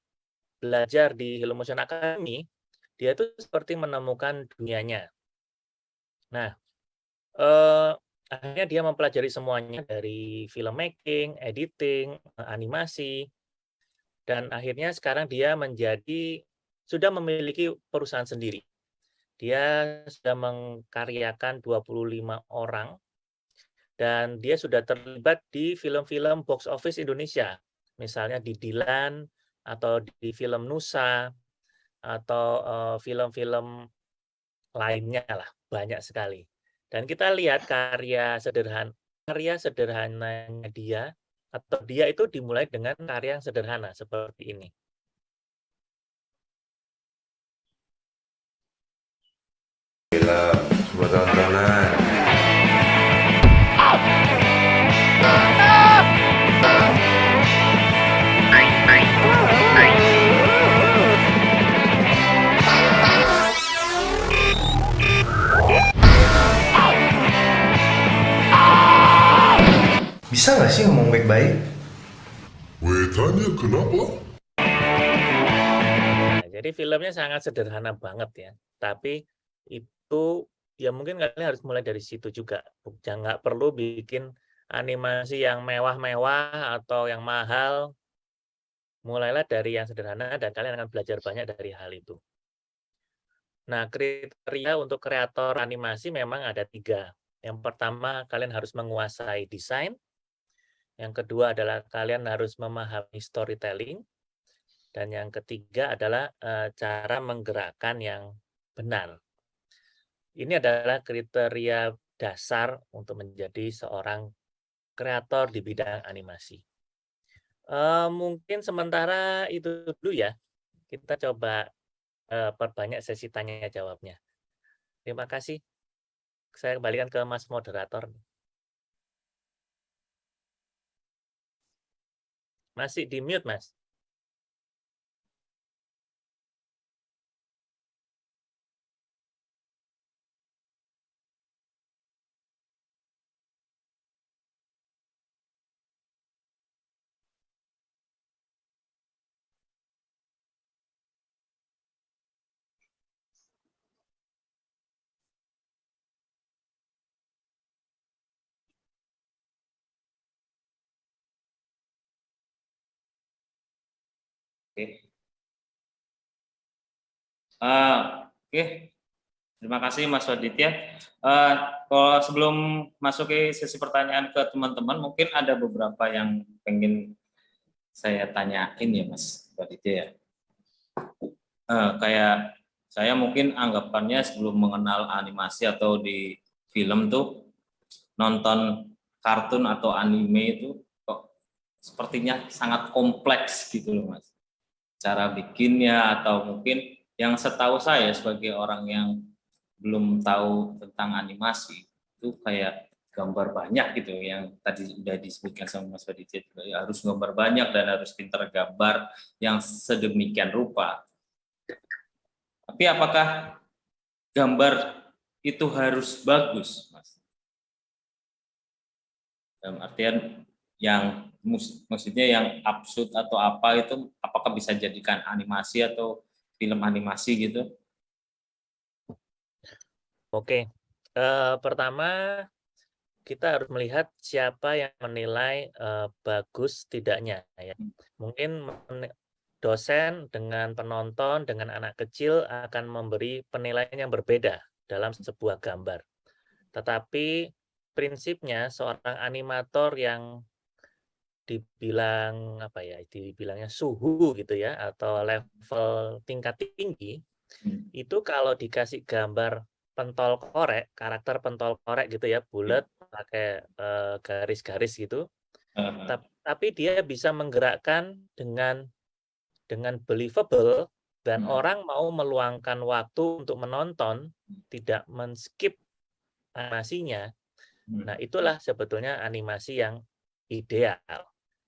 belajar di Hello Motion Academy, dia itu seperti menemukan dunianya. Nah, akhirnya dia mempelajari semuanya dari filmmaking, editing, animasi, dan akhirnya sekarang dia sudah memiliki perusahaan sendiri. Dia sudah mengkaryakan 25 orang dan dia sudah terlibat di film-film box office Indonesia. Misalnya di Dilan atau di film Nusa atau film-film lainnya lah, banyak sekali. Dan kita lihat karya sederhananya dia atau dia itu dimulai dengan karya yang sederhana seperti ini. Sebuah tontonan. Bisa nggak sih ngomong baik-baik? Tanya kenapa? Nah, jadi filmnya sangat sederhana banget ya, tapi itu ya mungkin kalian harus mulai dari situ juga. Jangan nggak perlu bikin animasi yang mewah-mewah atau yang mahal. Mulailah dari yang sederhana dan kalian akan belajar banyak dari hal itu. Nah, kriteria untuk kreator animasi memang ada 3. Yang pertama, kalian harus menguasai desain. Yang kedua adalah kalian harus memahami storytelling. Dan yang ketiga adalah cara menggerakkan yang benar. Ini adalah kriteria dasar untuk menjadi seorang kreator di bidang animasi. Mungkin sementara itu dulu ya. Kita coba perbanyak sesi tanya jawabnya. Terima kasih. Saya kembalikan ke Mas Moderator. Masih di mute, Mas. Oke. Oke. Terima kasih Mas Waditya. Kalau sebelum masuk ke sesi pertanyaan ke teman-teman, mungkin ada beberapa yang pengen saya tanyain ya Mas Waditya ya. Kayak saya mungkin anggapannya sebelum mengenal animasi atau di film tuh nonton kartun atau anime itu kok sepertinya sangat kompleks gitu loh Mas. Cara bikinnya atau mungkin yang setahu saya sebagai orang yang belum tahu tentang animasi itu kayak gambar banyak gitu yang tadi sudah disebutkan sama Mas Waditya, harus gambar banyak dan harus pintar gambar yang sedemikian rupa. Tapi apakah gambar itu harus bagus, Mas? Dalam artian yang maksudnya yang absurd atau apa itu apakah bisa jadikan animasi atau film animasi gitu? Oke, pertama kita harus melihat siapa yang menilai bagus tidaknya ya. Mungkin dosen dengan penonton dengan anak kecil akan memberi penilaian yang berbeda dalam sebuah gambar. Tetapi prinsipnya seorang animator yang dibilang apa ya, dibilangnya suhu gitu ya atau level tingkat tinggi, itu kalau dikasih gambar pentol korek, karakter pentol korek gitu ya, bulat pakai garis-garis gitu, tapi dia bisa menggerakkan dengan believable dan orang mau meluangkan waktu untuk menonton, tidak men-skip animasinya. Nah, itulah sebetulnya animasi yang ideal.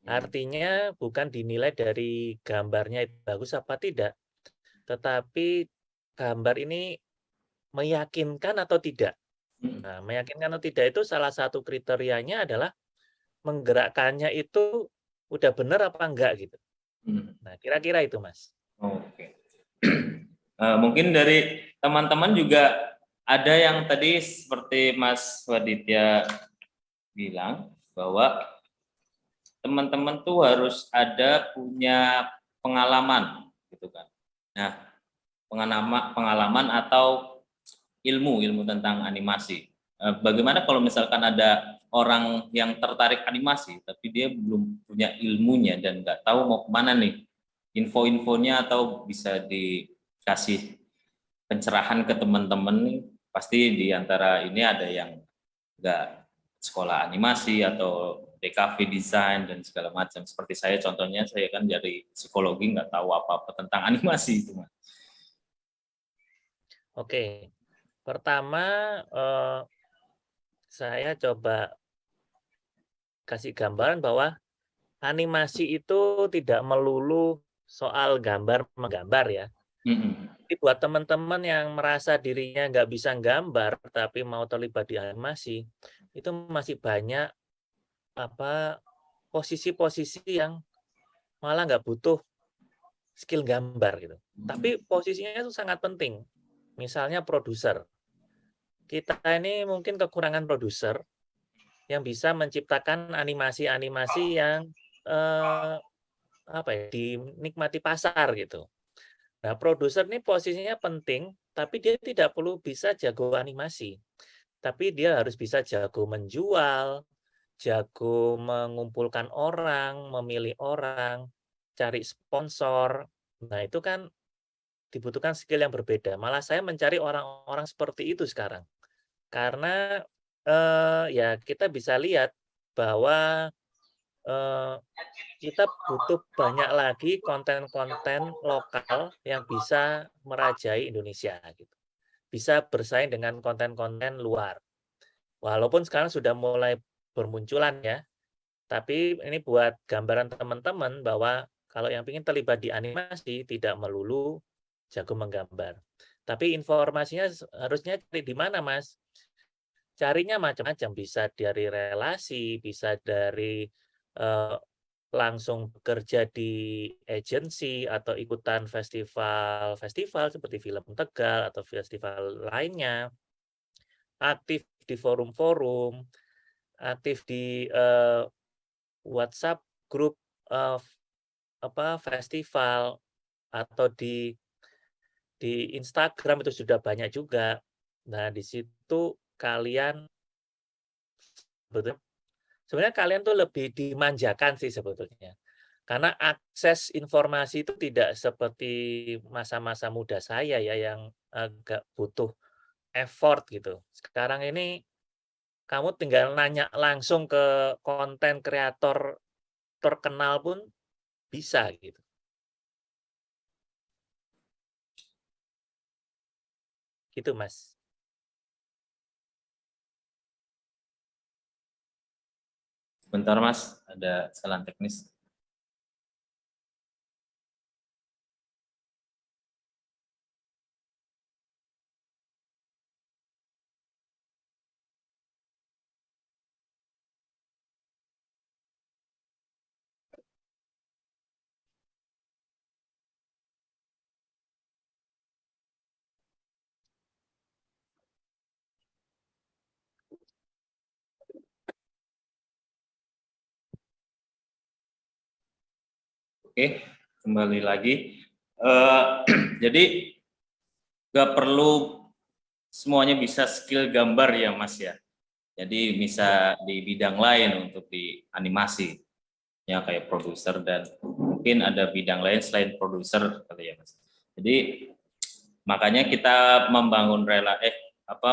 Artinya bukan dinilai dari gambarnya itu bagus apa tidak, tetapi gambar ini meyakinkan atau tidak. Nah, meyakinkan atau tidak itu salah satu kriterianya adalah menggerakkannya itu udah benar apa enggak gitu. Nah, kira-kira itu, Mas. Oke. Mungkin dari teman-teman juga ada yang tadi seperti Mas Waditya bilang bahwa teman-teman tuh harus ada punya pengalaman gitu kan. Nah, pengalaman atau ilmu tentang animasi. Bagaimana kalau misalkan ada orang yang tertarik animasi tapi dia belum punya ilmunya dan nggak tahu mau kemana nih info-infonya atau bisa dikasih pencerahan ke teman-teman nih, pasti di antara ini ada yang nggak sekolah animasi atau DKV desain dan segala macam. Seperti saya contohnya, saya kan dari psikologi nggak tahu apa-apa tentang animasi itu, Mas. Oke, pertama saya coba kasih gambaran bahwa animasi itu tidak melulu soal gambar menggambar ya. Jadi buat teman-teman yang merasa dirinya nggak bisa gambar tapi mau terlibat di animasi, itu masih banyak posisi-posisi yang malah nggak butuh skill gambar gitu. Tapi posisinya itu sangat penting. Misalnya produser. kita ini mungkin kekurangan produser yang bisa menciptakan animasi-animasi yang apa ya, dinikmati pasar gitu. Nah, produser ini posisinya penting, tapi dia tidak perlu bisa jago animasi. Tapi dia harus bisa jago menjual, jago mengumpulkan orang, memilih orang, cari sponsor. Nah, itu kan dibutuhkan skill yang berbeda. Malah saya mencari orang-orang seperti itu sekarang. Karena ya kita bisa lihat bahwa kita butuh banyak lagi konten-konten lokal yang bisa merajai Indonesia gitu. Bisa bersaing dengan konten-konten luar. Walaupun sekarang sudah mulai bermunculan ya, tapi ini buat gambaran teman-teman bahwa kalau yang ingin terlibat di animasi tidak melulu jago menggambar. Tapi informasinya harusnya cari di mana, Mas? Carinya macam-macam, bisa dari relasi, bisa dari langsung bekerja di agensi atau ikutan festival-festival seperti film Tegal atau festival lainnya, aktif di forum-forum, aktif di WhatsApp grup festival atau di Instagram itu sudah banyak juga. Nah, di situ kalian sebenarnya kalian tuh lebih dimanjakan sih sebetulnya. Karena akses informasi itu tidak seperti masa-masa muda saya ya yang agak butuh effort gitu. Sekarang ini kamu tinggal nanya langsung ke konten kreator terkenal pun bisa gitu. Gitu, Mas. Bentar Mas, ada kesalahan teknis. Oke, kembali lagi. Jadi nggak perlu semuanya bisa skill gambar ya Mas ya. Jadi bisa di bidang lain untuk di animasi, ya kayak produser dan mungkin ada bidang lain selain produser kali ya Mas. Jadi makanya kita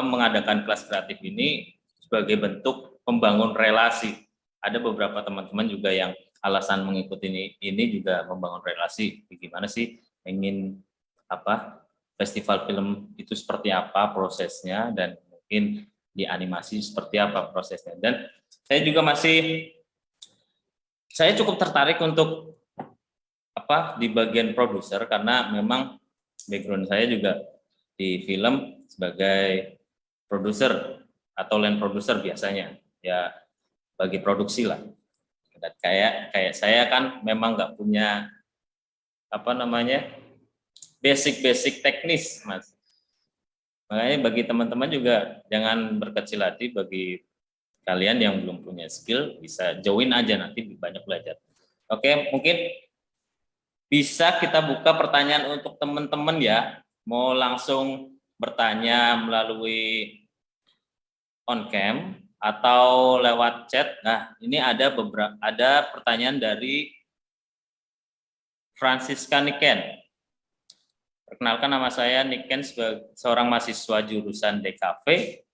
mengadakan kelas kreatif ini sebagai bentuk membangun relasi. Ada beberapa teman-teman juga yang alasan mengikuti ini juga membangun relasi. Gimana sih ingin festival film itu seperti apa prosesnya dan mungkin di animasi seperti apa prosesnya. Dan saya cukup tertarik untuk di bagian produser karena memang background saya juga di film sebagai produser atau line producer biasanya ya bagi produksi lah. Dan kayak saya kan memang nggak punya basic teknis Mas. Makanya bagi teman-teman juga jangan berkecil hati, bagi kalian yang belum punya skill bisa join aja, nanti banyak belajar. Oke, mungkin bisa kita buka pertanyaan untuk teman-teman ya. Mau langsung bertanya melalui on cam atau lewat chat. Nah, ini ada pertanyaan dari Francisca Niken. Perkenalkan, nama saya Niken, sebagai seorang mahasiswa jurusan DKV.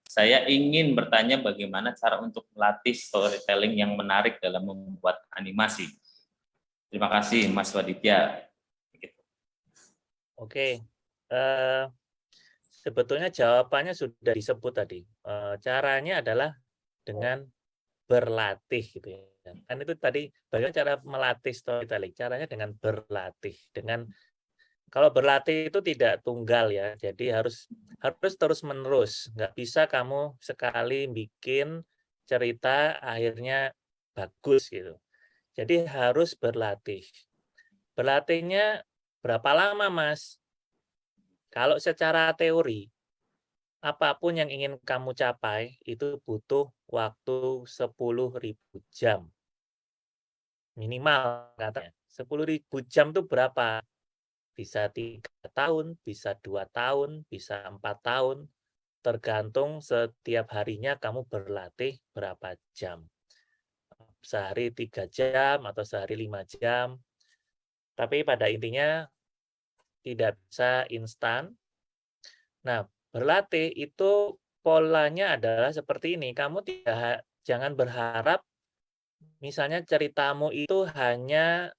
Saya ingin bertanya bagaimana cara untuk melatih storytelling yang menarik dalam membuat animasi. Terima kasih Mas Waditya. Oke, sebetulnya jawabannya sudah disebut tadi. Caranya adalah dengan berlatih gitu ya. Kan itu tadi bagaimana cara melatih storytelling. Caranya dengan berlatih. Kalau berlatih itu tidak tunggal ya. Jadi harus terus-menerus. Nggak bisa kamu sekali bikin cerita akhirnya bagus gitu. Jadi harus berlatih. Berlatihnya berapa lama, Mas? Kalau secara teori, apapun yang ingin kamu capai itu butuh waktu 10.000 jam. Minimal katanya. 10.000 jam itu berapa? Bisa 3 tahun, bisa 2 tahun, bisa 4 tahun. Tergantung setiap harinya kamu berlatih berapa jam. Sehari 3 jam atau sehari 5 jam. Tapi pada intinya tidak bisa instan. Nah, berlatih itu polanya adalah seperti ini. Kamu jangan berharap misalnya ceritamu itu hanya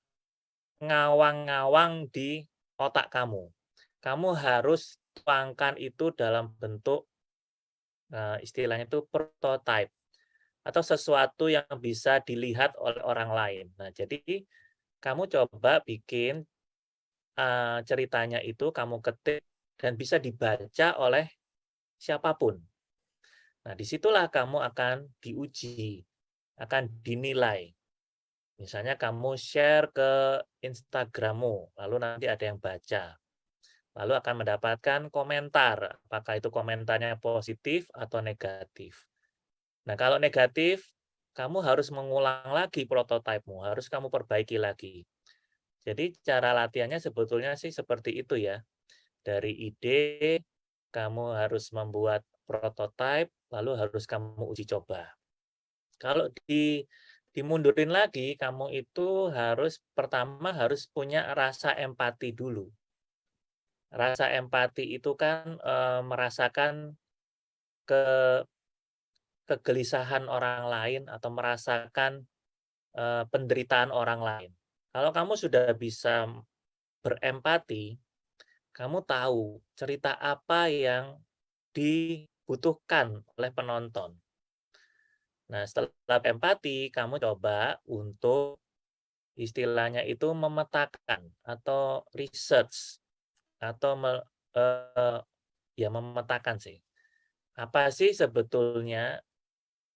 ngawang-ngawang di otak kamu. Kamu harus tuangkan itu dalam bentuk istilahnya itu prototype atau sesuatu yang bisa dilihat oleh orang lain. Nah, jadi kamu coba bikin ceritanya itu kamu ketik dan bisa dibaca oleh siapapun. Nah, disitulah kamu akan diuji, akan dinilai. Misalnya kamu share ke Instagrammu, lalu nanti ada yang baca. Lalu akan mendapatkan komentar, apakah itu komentarnya positif atau negatif. Nah, kalau negatif, kamu harus mengulang lagi prototipemu, harus kamu perbaiki lagi. Jadi cara latihannya sebetulnya sih seperti itu ya. Dari ide, kamu harus membuat prototipe, lalu harus kamu uji coba. Kalau dimundurin lagi, kamu itu pertama harus punya rasa empati dulu. Rasa empati itu kan merasakan kegelisahan orang lain atau merasakan penderitaan orang lain. Kalau kamu sudah bisa berempati, kamu tahu cerita apa yang dibutuhkan oleh penonton. Nah, setelah empati, kamu coba untuk istilahnya itu memetakan atau research atau memetakan sih. Apa sih sebetulnya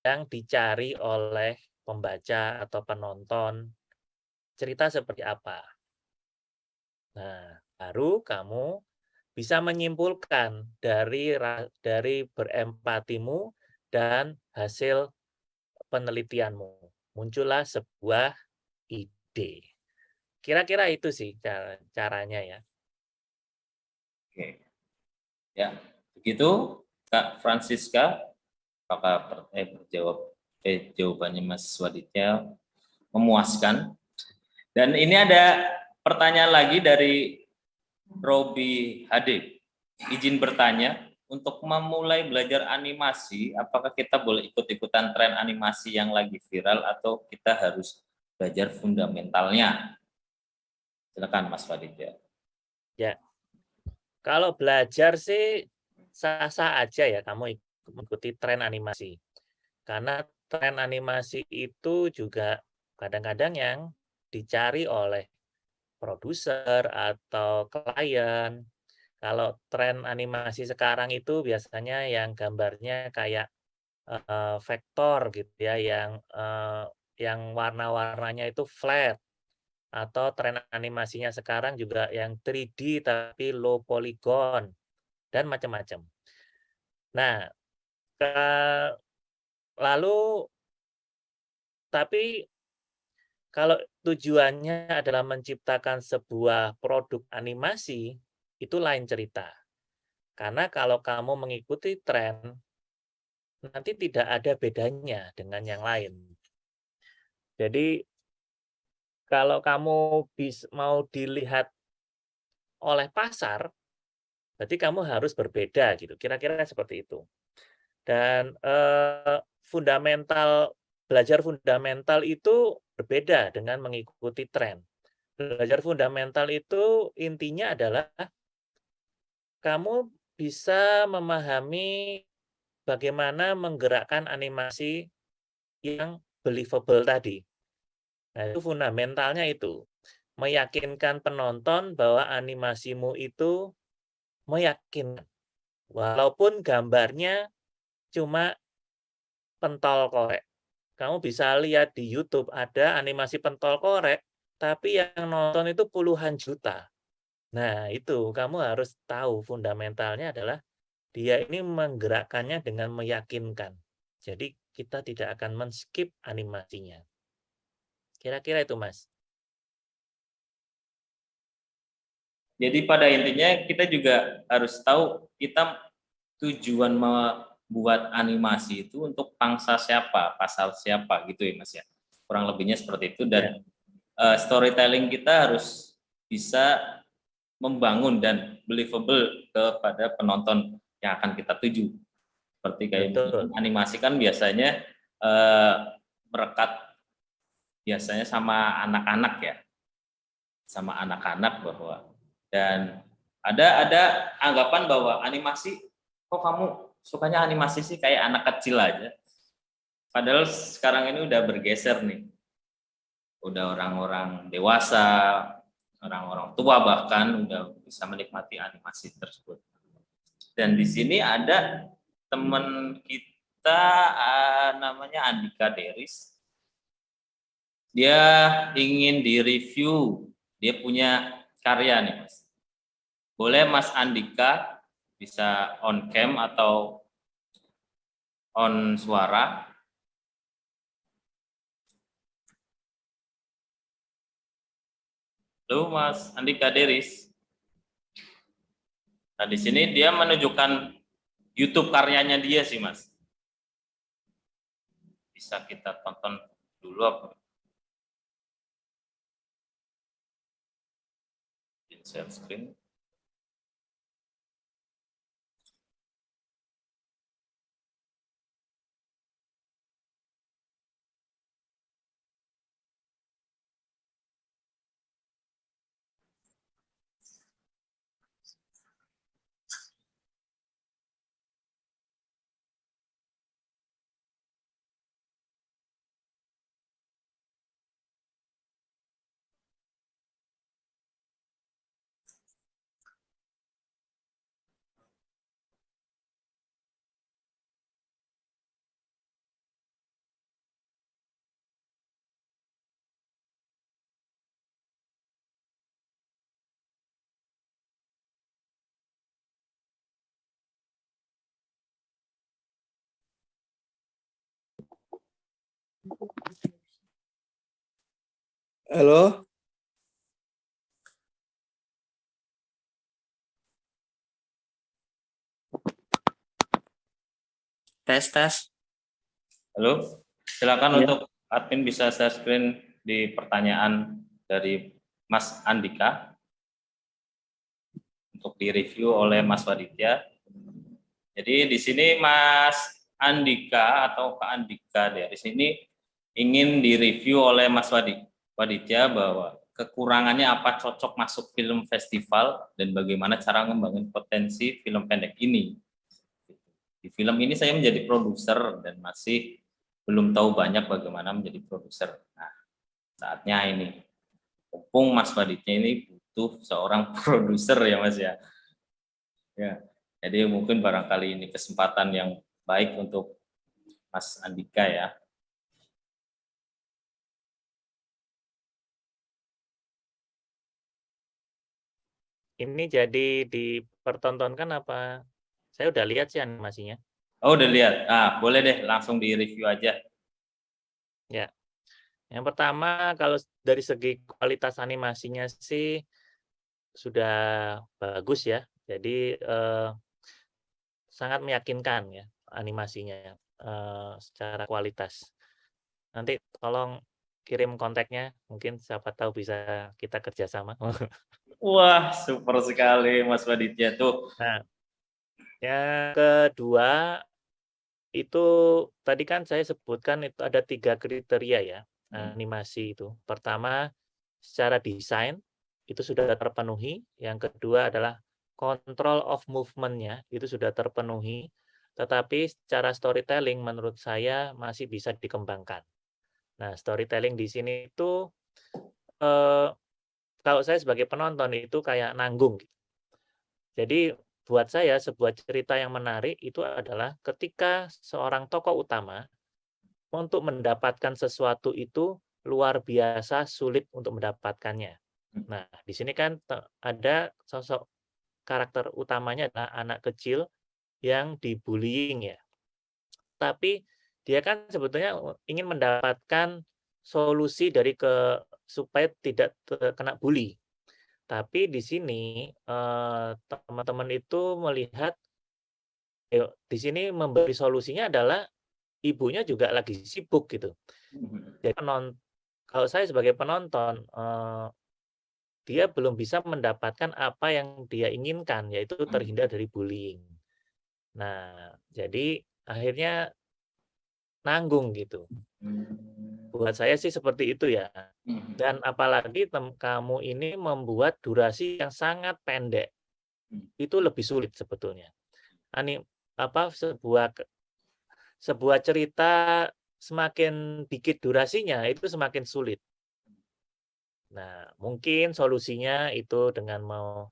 yang dicari oleh pembaca atau penonton? Cerita seperti apa? Nah, baru kamu bisa menyimpulkan dari berempatimu dan hasil penelitianmu. Muncullah sebuah ide. Kira-kira itu sih caranya ya. Oke. Ya, begitu Kak Francisca. Apakah jawabannya Mas Waditya memuaskan? Dan ini ada pertanyaan lagi dari Robi HD. Izin bertanya, untuk memulai belajar animasi, apakah kita boleh ikut-ikutan tren animasi yang lagi viral atau kita harus belajar fundamentalnya? Silakan Mas Waditya. Ya, kalau belajar sih sah-sah aja ya kamu mengikuti tren animasi. Karena tren animasi itu juga kadang-kadang yang dicari oleh produser atau klien. Kalau tren animasi sekarang itu biasanya yang gambarnya kayak vektor gitu ya, yang warna-warnanya itu flat. Atau tren animasinya sekarang juga yang 3D tapi low polygon dan macam-macam. Nah, lalu tapi kalau tujuannya adalah menciptakan sebuah produk animasi, itu lain cerita. Karena kalau kamu mengikuti tren, nanti tidak ada bedanya dengan yang lain. Jadi, kalau kamu mau dilihat oleh pasar, berarti kamu harus berbeda gitu. Kira-kira seperti itu. Dan belajar fundamental itu berbeda dengan mengikuti tren. Belajar fundamental itu intinya adalah kamu bisa memahami bagaimana menggerakkan animasi yang believable tadi. Nah, itu fundamentalnya itu. Meyakinkan penonton bahwa animasimu itu meyakinkan. Walaupun gambarnya cuma pentol korek. Kamu bisa lihat di YouTube ada animasi pentol korek, tapi yang nonton itu puluhan juta. Nah, itu kamu harus tahu fundamentalnya adalah dia ini menggerakkannya dengan meyakinkan. Jadi kita tidak akan men-skip animasinya. Kira-kira itu, Mas. Jadi pada intinya kita juga harus tahu kita tujuan membuat animasi itu untuk pangsa siapa, pasar siapa gitu ya Mas ya. Kurang lebihnya seperti itu dan storytelling kita harus bisa membangun dan believable kepada penonton yang akan kita tuju. Seperti kayak animasi kan biasanya merekat biasanya sama anak-anak ya. Sama anak-anak bahwa dan ada anggapan bahwa animasi kok kamu sukanya animasi sih kayak anak kecil aja. Padahal sekarang ini udah bergeser nih. Udah orang-orang dewasa, orang-orang tua bahkan udah bisa menikmati animasi tersebut. Dan di sini ada teman kita namanya Andika Deris. Dia ingin direview, dia punya karya nih Mas. Boleh Mas Andika bisa on cam atau on suara. Halo Mas Andika Deris. Nah di sini dia menunjukkan YouTube karyanya dia sih Mas. Bisa kita tonton dulu apa? Share screen. Halo? Tes. Halo, silakan Iya. untuk admin bisa share screen di pertanyaan dari Mas Andika untuk direview oleh Mas Waditya. Jadi di sini Mas Andika atau Kak Andika dari sini ingin direview oleh Mas Waditya bahwa kekurangannya apa, cocok masuk film festival dan bagaimana cara membangun potensi film pendek ini. Di film ini saya menjadi produser dan masih belum tahu banyak bagaimana menjadi produser. Nah, saatnya ini. Mumpung Mas Waditya ini butuh seorang produser ya Mas ya. Ya, jadi mungkin barangkali ini kesempatan yang baik untuk Mas Andika ya. Ini jadi dipertontonkan apa? Saya udah lihat sih animasinya. Oh, udah lihat. Ah, boleh deh langsung di-review aja. Ya. Yang pertama kalau dari segi kualitas animasinya sih sudah bagus ya. Jadi sangat meyakinkan ya animasinya secara kualitas. Nanti tolong kirim kontaknya, mungkin siapa tahu bisa kita kerjasama. Wah, super sekali Mas Waditya tuh. Nah, yang kedua itu tadi kan saya sebutkan itu ada 3 kriteria ya animasi itu. Pertama, secara desain itu sudah terpenuhi. Yang kedua adalah control of movement-nya itu sudah terpenuhi. Tetapi secara storytelling menurut saya masih bisa dikembangkan. Nah, storytelling di sini itu kalau saya sebagai penonton itu kayak nanggung. Jadi buat saya sebuah cerita yang menarik itu adalah ketika seorang tokoh utama untuk mendapatkan sesuatu itu luar biasa sulit untuk mendapatkannya. Nah, di sini kan ada sosok karakter utamanya adalah anak kecil yang dibullying ya. Tapi dia kan sebetulnya ingin mendapatkan solusi dari supaya tidak kena bully. Tapi di sini teman-teman itu melihat di sini memberi solusinya adalah ibunya juga lagi sibuk gitu. Jadi kalau saya sebagai penonton, dia belum bisa mendapatkan apa yang dia inginkan, yaitu terhindar dari bullying. Nah, jadi akhirnya nanggung gitu. Buat saya sih seperti itu ya. Dan apalagi kamu ini membuat durasi yang sangat pendek. Itu lebih sulit sebetulnya. Sebuah cerita semakin dikit durasinya itu semakin sulit. Nah, mungkin solusinya itu dengan mau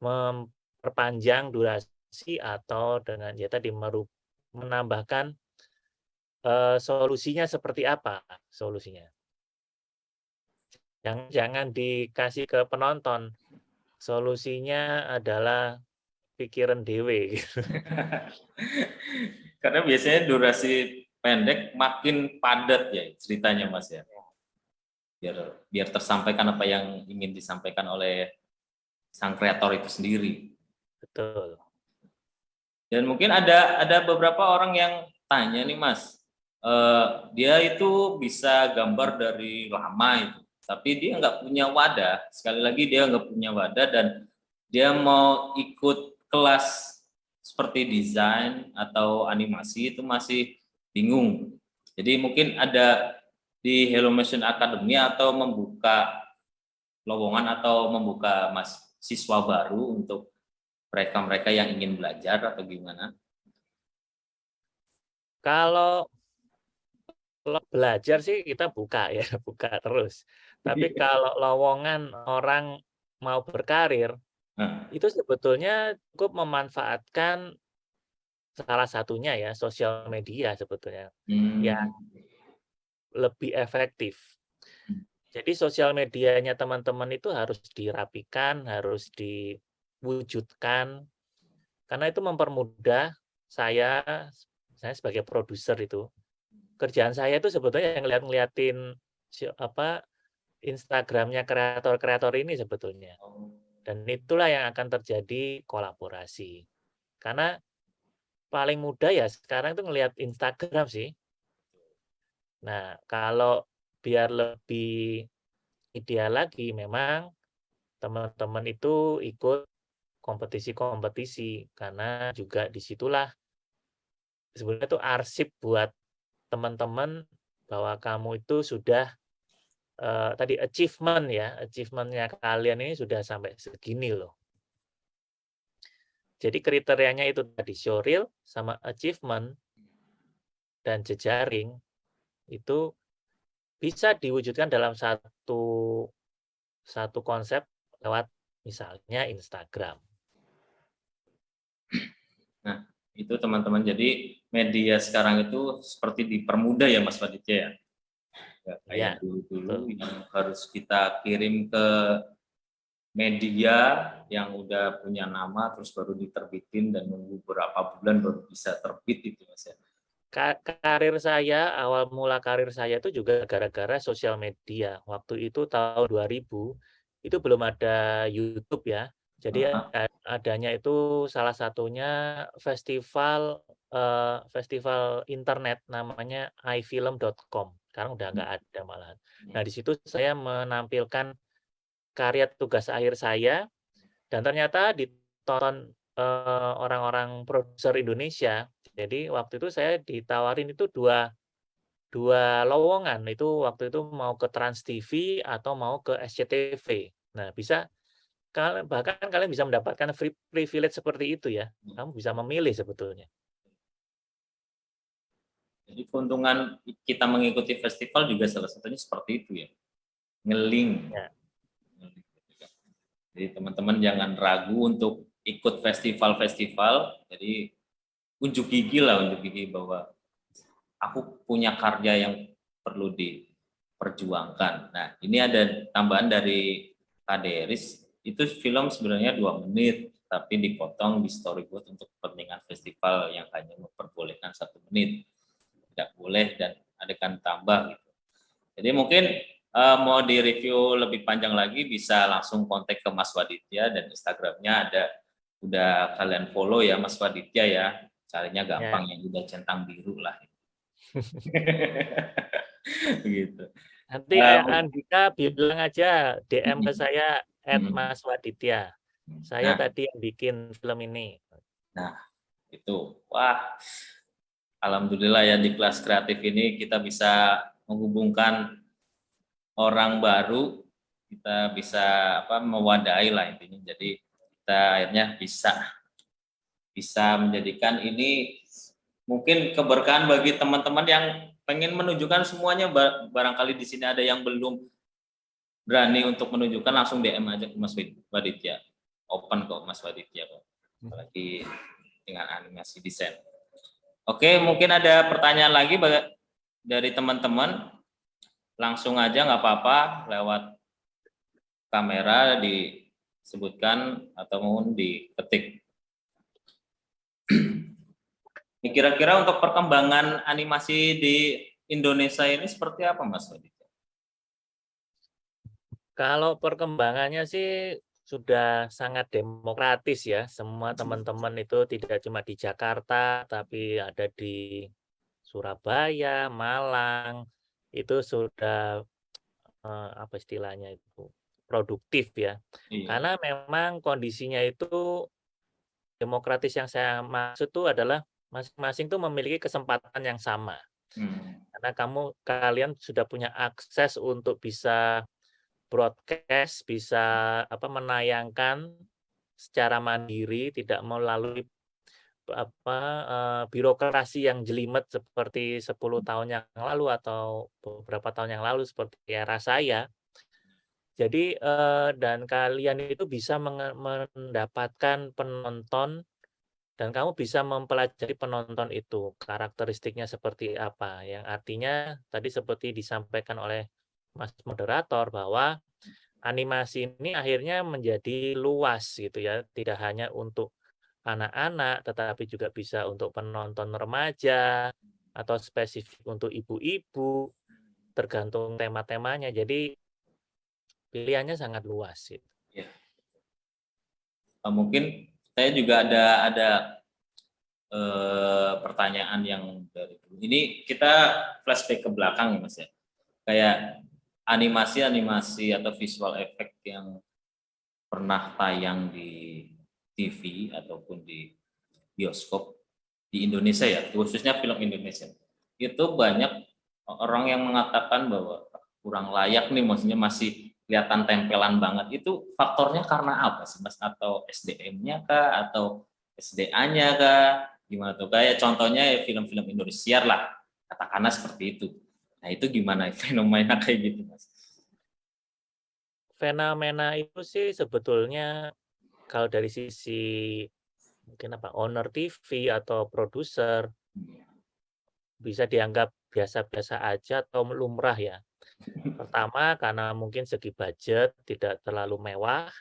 memperpanjang durasi atau dengan ya tadi menambahkan solusinya seperti apa solusinya. Jangan dikasih ke penonton. Solusinya adalah pikiran dewe. Gitu. Karena biasanya durasi pendek makin padat ya ceritanya Mas ya. Biar tersampaikan apa yang ingin disampaikan oleh sang kreator itu sendiri. Betul. Dan mungkin ada beberapa orang yang tanya nih Mas, dia itu bisa gambar dari lama itu, tapi dia nggak punya wadah. Sekali lagi dia nggak punya wadah dan dia mau ikut kelas seperti desain atau animasi itu masih bingung. Jadi mungkin ada di Hello Motion Academy atau membuka lowongan atau membuka siswa baru untuk mereka-mereka yang ingin belajar atau gimana? Kalau belajar sih kita buka ya, buka terus. Tapi kalau lowongan orang mau berkarir, itu sebetulnya cukup memanfaatkan salah satunya ya sosial media sebetulnya yang lebih efektif. Jadi sosial medianya teman-teman itu harus dirapikan, harus diwujudkan, karena itu mempermudah saya sebagai produser itu. Kerjaan saya itu sebetulnya yang ngeliatin Instagramnya kreator-kreator ini sebetulnya. Dan itulah yang akan terjadi kolaborasi. Karena paling mudah ya sekarang itu ngelihat Instagram sih. Nah, kalau biar lebih ideal lagi, memang teman-teman itu ikut kompetisi-kompetisi, karena juga disitulah sebenarnya itu arsip buat teman-teman bahwa kamu itu sudah tadi achievementnya kalian ini sudah sampai segini loh. Jadi kriterianya itu tadi showreel sama achievement dan jejaring itu bisa diwujudkan dalam satu konsep lewat misalnya Instagram. Nah, itu teman-teman. Jadi media sekarang itu seperti dipermudah ya Mas Waditya ya. Nggak kayak dulu-dulu yang harus kita kirim ke media yang udah punya nama terus baru diterbitin dan nunggu berapa bulan baru bisa terbit itu Mas ya. Awal mula karir saya itu juga gara-gara sosial media. Waktu itu tahun 2000 itu belum ada YouTube ya. Jadi adanya itu salah satunya festival internet namanya ifilm.com. Sekarang udah nggak ada malahan. Nah, di situ saya menampilkan karya tugas akhir saya dan ternyata ditonton orang-orang produser Indonesia. Jadi waktu itu saya ditawarin itu dua lowongan. Itu waktu itu mau ke Trans TV atau mau ke SCTV. Nah, bahkan kalian bisa mendapatkan free privilege seperti itu ya. Kamu bisa memilih sebetulnya. Jadi keuntungan kita mengikuti festival juga salah satunya seperti itu ya. Ngeling. Ya. Jadi teman-teman jangan ragu untuk ikut festival-festival. Jadi unjuk gigi bahwa aku punya karya yang perlu diperjuangkan. Nah, ini ada tambahan dari Kak Deris. Itu film sebenarnya 2 menit, tapi dipotong di storyboard untuk kepentingan festival yang hanya memperbolehkan 1 menit. Tidak boleh dan adegan tambah gitu. Jadi mungkin mau di-review lebih panjang lagi bisa langsung kontak ke Mas Waditya dan Instagramnya ada, udah kalian follow ya Mas Waditya ya. Caranya gampang yang udah centang biru lah. Begitu. Nanti Andika bilang aja DM ke saya @maswaditya. Saya tadi yang bikin film ini. Nah, itu. Wah, alhamdulillah ya di kelas kreatif ini kita bisa menghubungkan orang baru, kita bisa mewadahi lah intinya. Jadi kita akhirnya bisa menjadikan ini mungkin keberkahan bagi teman-teman yang pengen menunjukkan semuanya. Barangkali di sini ada yang belum berani untuk menunjukkan, langsung DM aja ke Mas Waditya. Open kok Mas Waditya kok. Apalagi dengan animasi desain. Oke, mungkin ada pertanyaan lagi dari teman-teman. Langsung aja nggak apa-apa lewat kamera disebutkan ataupun diketik. Kira-kira untuk perkembangan animasi di Indonesia ini seperti apa Mas Waditya? Kalau perkembangannya sih sudah sangat demokratis ya. Semua teman-teman itu tidak cuma di Jakarta, tapi ada di Surabaya, Malang, itu sudah apa istilahnya itu produktif ya. Karena memang kondisinya itu demokratis. Yang saya maksud itu adalah masing-masing tuh memiliki kesempatan yang sama. Karena kalian sudah punya akses untuk bisa broadcast, bisa menayangkan secara mandiri, tidak melalui birokrasi yang jelimet seperti 10 tahun yang lalu atau beberapa tahun yang lalu seperti era saya. Jadi dan kalian itu bisa mendapatkan penonton dan kamu bisa mempelajari penonton itu, karakteristiknya seperti apa. Yang artinya tadi seperti disampaikan oleh Mas Moderator bahwa animasi ini akhirnya menjadi luas gitu ya, tidak hanya untuk anak-anak, tetapi juga bisa untuk penonton remaja atau spesifik untuk ibu-ibu, tergantung tema-temanya. Jadi pilihannya sangat luas. Gitu. Ya. Mungkin saya juga ada pertanyaan yang dari dulu. Ini kita flashback ke belakang ya Mas ya. Kayak animasi atau visual effect yang pernah tayang di TV ataupun di bioskop di Indonesia ya, khususnya film Indonesia. Itu banyak orang yang mengatakan bahwa kurang layak nih, maksudnya masih kelihatan tempelan banget. Itu faktornya karena apa sih Mas? Atau SDM-nya kah? Atau SDA-nya kah? Gimana tuh? Kayak contohnya ya film-film Indosiar lah, katakanlah seperti itu. Nah itu gimana fenomena kayak gitu Mas? Fenomena itu sih sebetulnya kalau dari sisi mungkin owner TV atau produser bisa dianggap biasa-biasa aja atau lumrah ya. Pertama karena mungkin segi budget tidak terlalu mewah.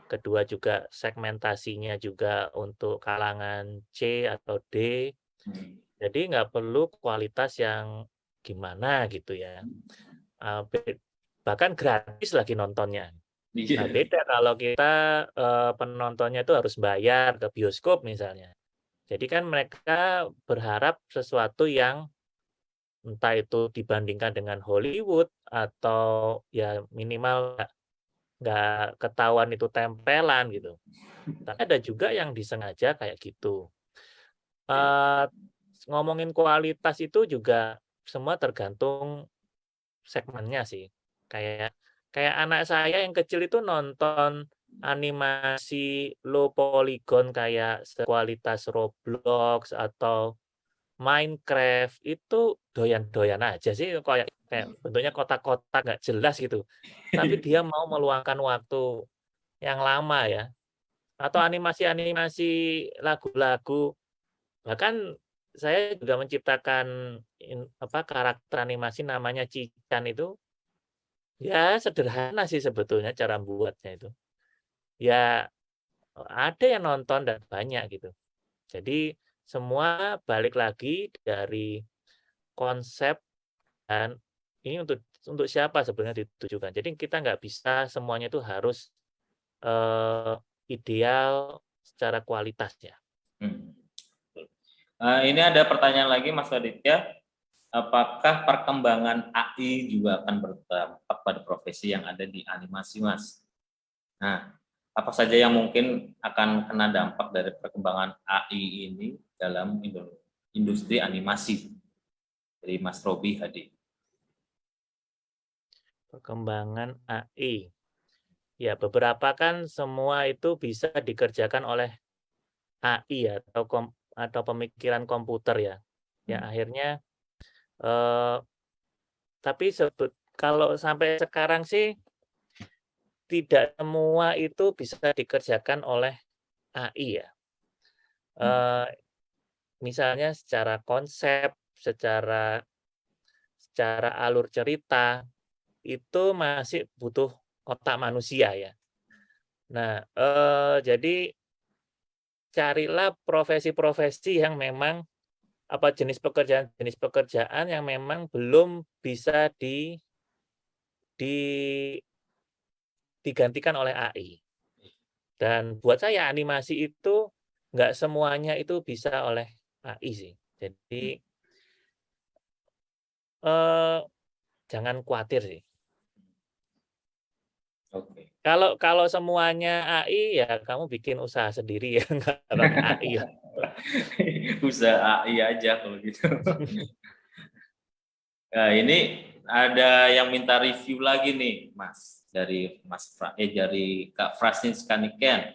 Kedua juga segmentasinya juga untuk kalangan C atau D. Jadi nggak perlu kualitas yang gimana gitu ya. Bahkan gratis lagi nontonnya. Nah, beda kalau kita penontonnya itu harus bayar ke bioskop misalnya. Jadi kan mereka berharap sesuatu yang entah itu dibandingkan dengan Hollywood atau ya minimal nggak ketahuan itu tempelan gitu. Tapi ada juga yang disengaja kayak gitu. Ngomongin kualitas itu juga semua tergantung segmennya sih. Kayak anak saya yang kecil itu nonton animasi low polygon kayak sekualitas Roblox atau Minecraft itu doyan-doyan aja sih, kayak bentuknya kotak-kotak nggak jelas gitu. Tapi dia mau meluangkan waktu yang lama ya. Atau animasi-animasi lagu-lagu. Bahkan saya juga menciptakan karakter animasi namanya Cican itu. Ya sederhana sih sebetulnya cara buatnya itu. Ya ada yang nonton dan banyak gitu. Jadi semua balik lagi dari konsep dan ini untuk siapa sebenarnya ditujukan. Jadi kita nggak bisa semuanya itu harus ideal secara kualitasnya. Ini ada pertanyaan lagi Mas Aditya, apakah perkembangan AI juga akan berdampak pada profesi yang ada di animasi, Mas? Nah, apa saja yang mungkin akan kena dampak dari perkembangan AI ini dalam industri animasi? Dari Mas Robi Hadi. Perkembangan AI. Ya, beberapa kan semua itu bisa dikerjakan oleh AI ya, atau pemikiran komputer ya. Ya, akhirnya tapi kalau sampai sekarang sih tidak semua itu bisa dikerjakan oleh AI ya. Misalnya secara konsep, secara alur cerita itu masih butuh otak manusia ya. Nah, jadi carilah profesi-profesi yang memang jenis pekerjaan yang memang belum bisa digantikan oleh AI. Dan buat saya animasi itu nggak semuanya itu bisa oleh AI sih. Jadi jangan khawatir sih. Oke. Kalau semuanya AI ya kamu bikin usaha sendiri ya, nggak pakai AI ya. Usaha AI aja kalau gitu. Nah, ini ada yang minta review lagi nih, Mas, dari dari Kak Frasin Skaniken.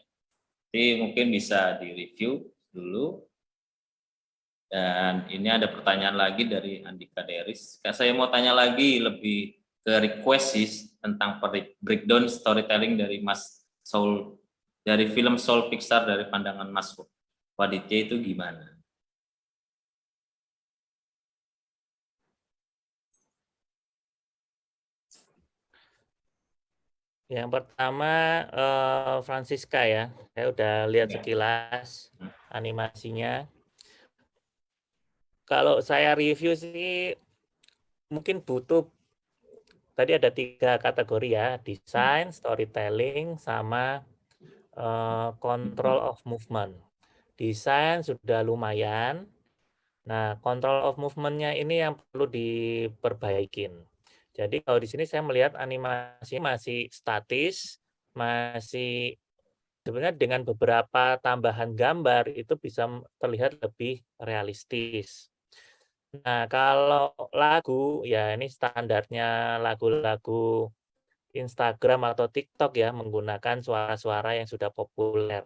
Jadi mungkin bisa di-review dulu. Dan ini ada pertanyaan lagi dari Andika Deris. Kak, saya mau tanya lagi lebih ke request sih tentang breakdown storytelling dari Mas Soul, dari film Soul Pixar dari pandangan Mas Waditya itu gimana? Yang pertama Francisca ya, saya udah lihat sekilas animasinya. Kalau saya review sih mungkin butuh, tadi ada 3 kategori ya, desain, storytelling, sama control of movement. Desain sudah lumayan. Nah, control of movement-nya ini yang perlu diperbaikin. Jadi kalau di sini saya melihat animasi masih statis, masih sebenarnya dengan beberapa tambahan gambar itu bisa terlihat lebih realistis. Nah, kalau lagu ya ini standarnya lagu-lagu Instagram atau TikTok ya menggunakan suara-suara yang sudah populer.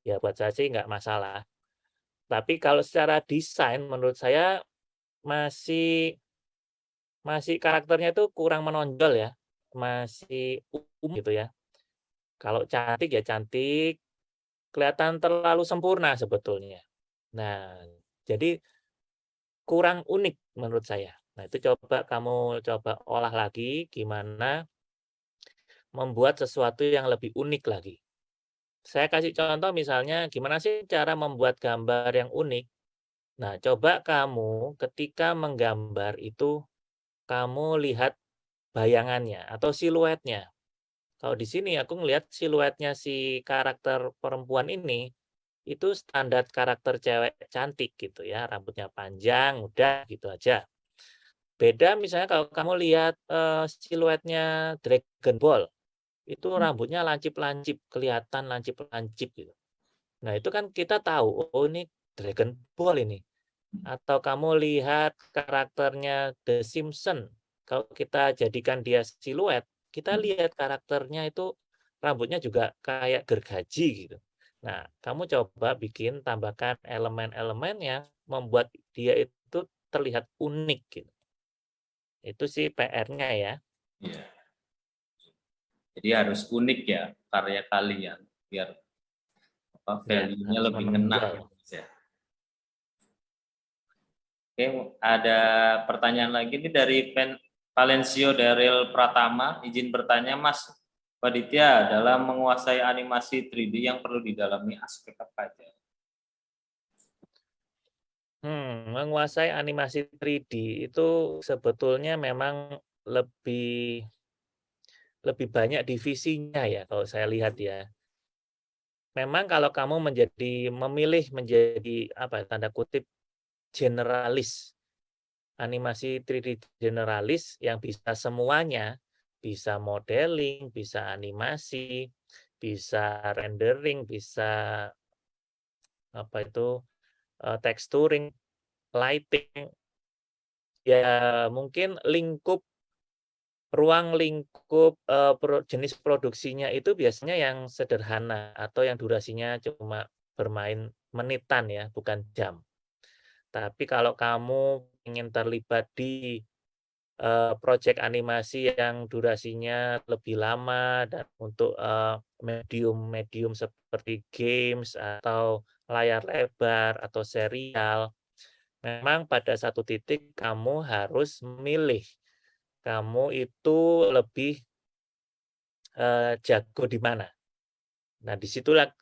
Ya buat saya sih nggak masalah. Tapi kalau secara desain menurut saya masih karakternya itu kurang menonjol ya, masih gitu ya. Kalau cantik ya cantik, kelihatan terlalu sempurna sebetulnya. Nah, jadi kurang unik menurut saya. Nah, itu kamu coba olah lagi gimana membuat sesuatu yang lebih unik lagi. Saya kasih contoh misalnya gimana sih cara membuat gambar yang unik. Nah, coba kamu ketika menggambar itu kamu lihat bayangannya atau siluetnya. Kalau di sini aku ngelihat siluetnya si karakter perempuan ini, itu standar karakter cewek cantik gitu ya, rambutnya panjang, udah gitu aja. Beda misalnya kalau kamu lihat siluetnya Dragon Ball, itu rambutnya lancip-lancip, kelihatan lancip-lancip gitu. Nah itu kan kita tahu, oh ini Dragon Ball ini. Atau kamu lihat karakternya The Simpsons, kalau kita jadikan dia siluet, kita lihat karakternya itu rambutnya juga kayak gergaji gitu. Nah, kamu coba tambahkan elemen-elemen yang membuat dia itu terlihat unik gitu. Itu sih PR-nya ya. Iya. Jadi harus unik ya karya kalian biar value-nya harus lebih ngena. menonjol. Ya. Oke, ada pertanyaan lagi nih dari Valencio Daryl Pratama, izin bertanya Mas, Pak Ditya, dalam menguasai animasi 3D yang perlu didalami aspek apa aja? Menguasai animasi 3D itu sebetulnya memang lebih banyak divisinya ya kalau saya lihat ya. Memang kalau kamu memilih menjadi apa ya, tanda kutip generalis, animasi 3D generalis yang bisa semuanya, bisa modeling, bisa animasi, bisa rendering, bisa apa itu texturing, lighting, ya mungkin ruang lingkup jenis produksinya itu biasanya yang sederhana atau yang durasinya cuma bermain menitan ya, bukan jam. Tapi kalau kamu ingin terlibat di proyek animasi yang durasinya lebih lama dan untuk medium-medium seperti games atau layar lebar atau serial, memang pada satu titik kamu harus memilih. Kamu itu lebih jago di mana. Nah, disitulah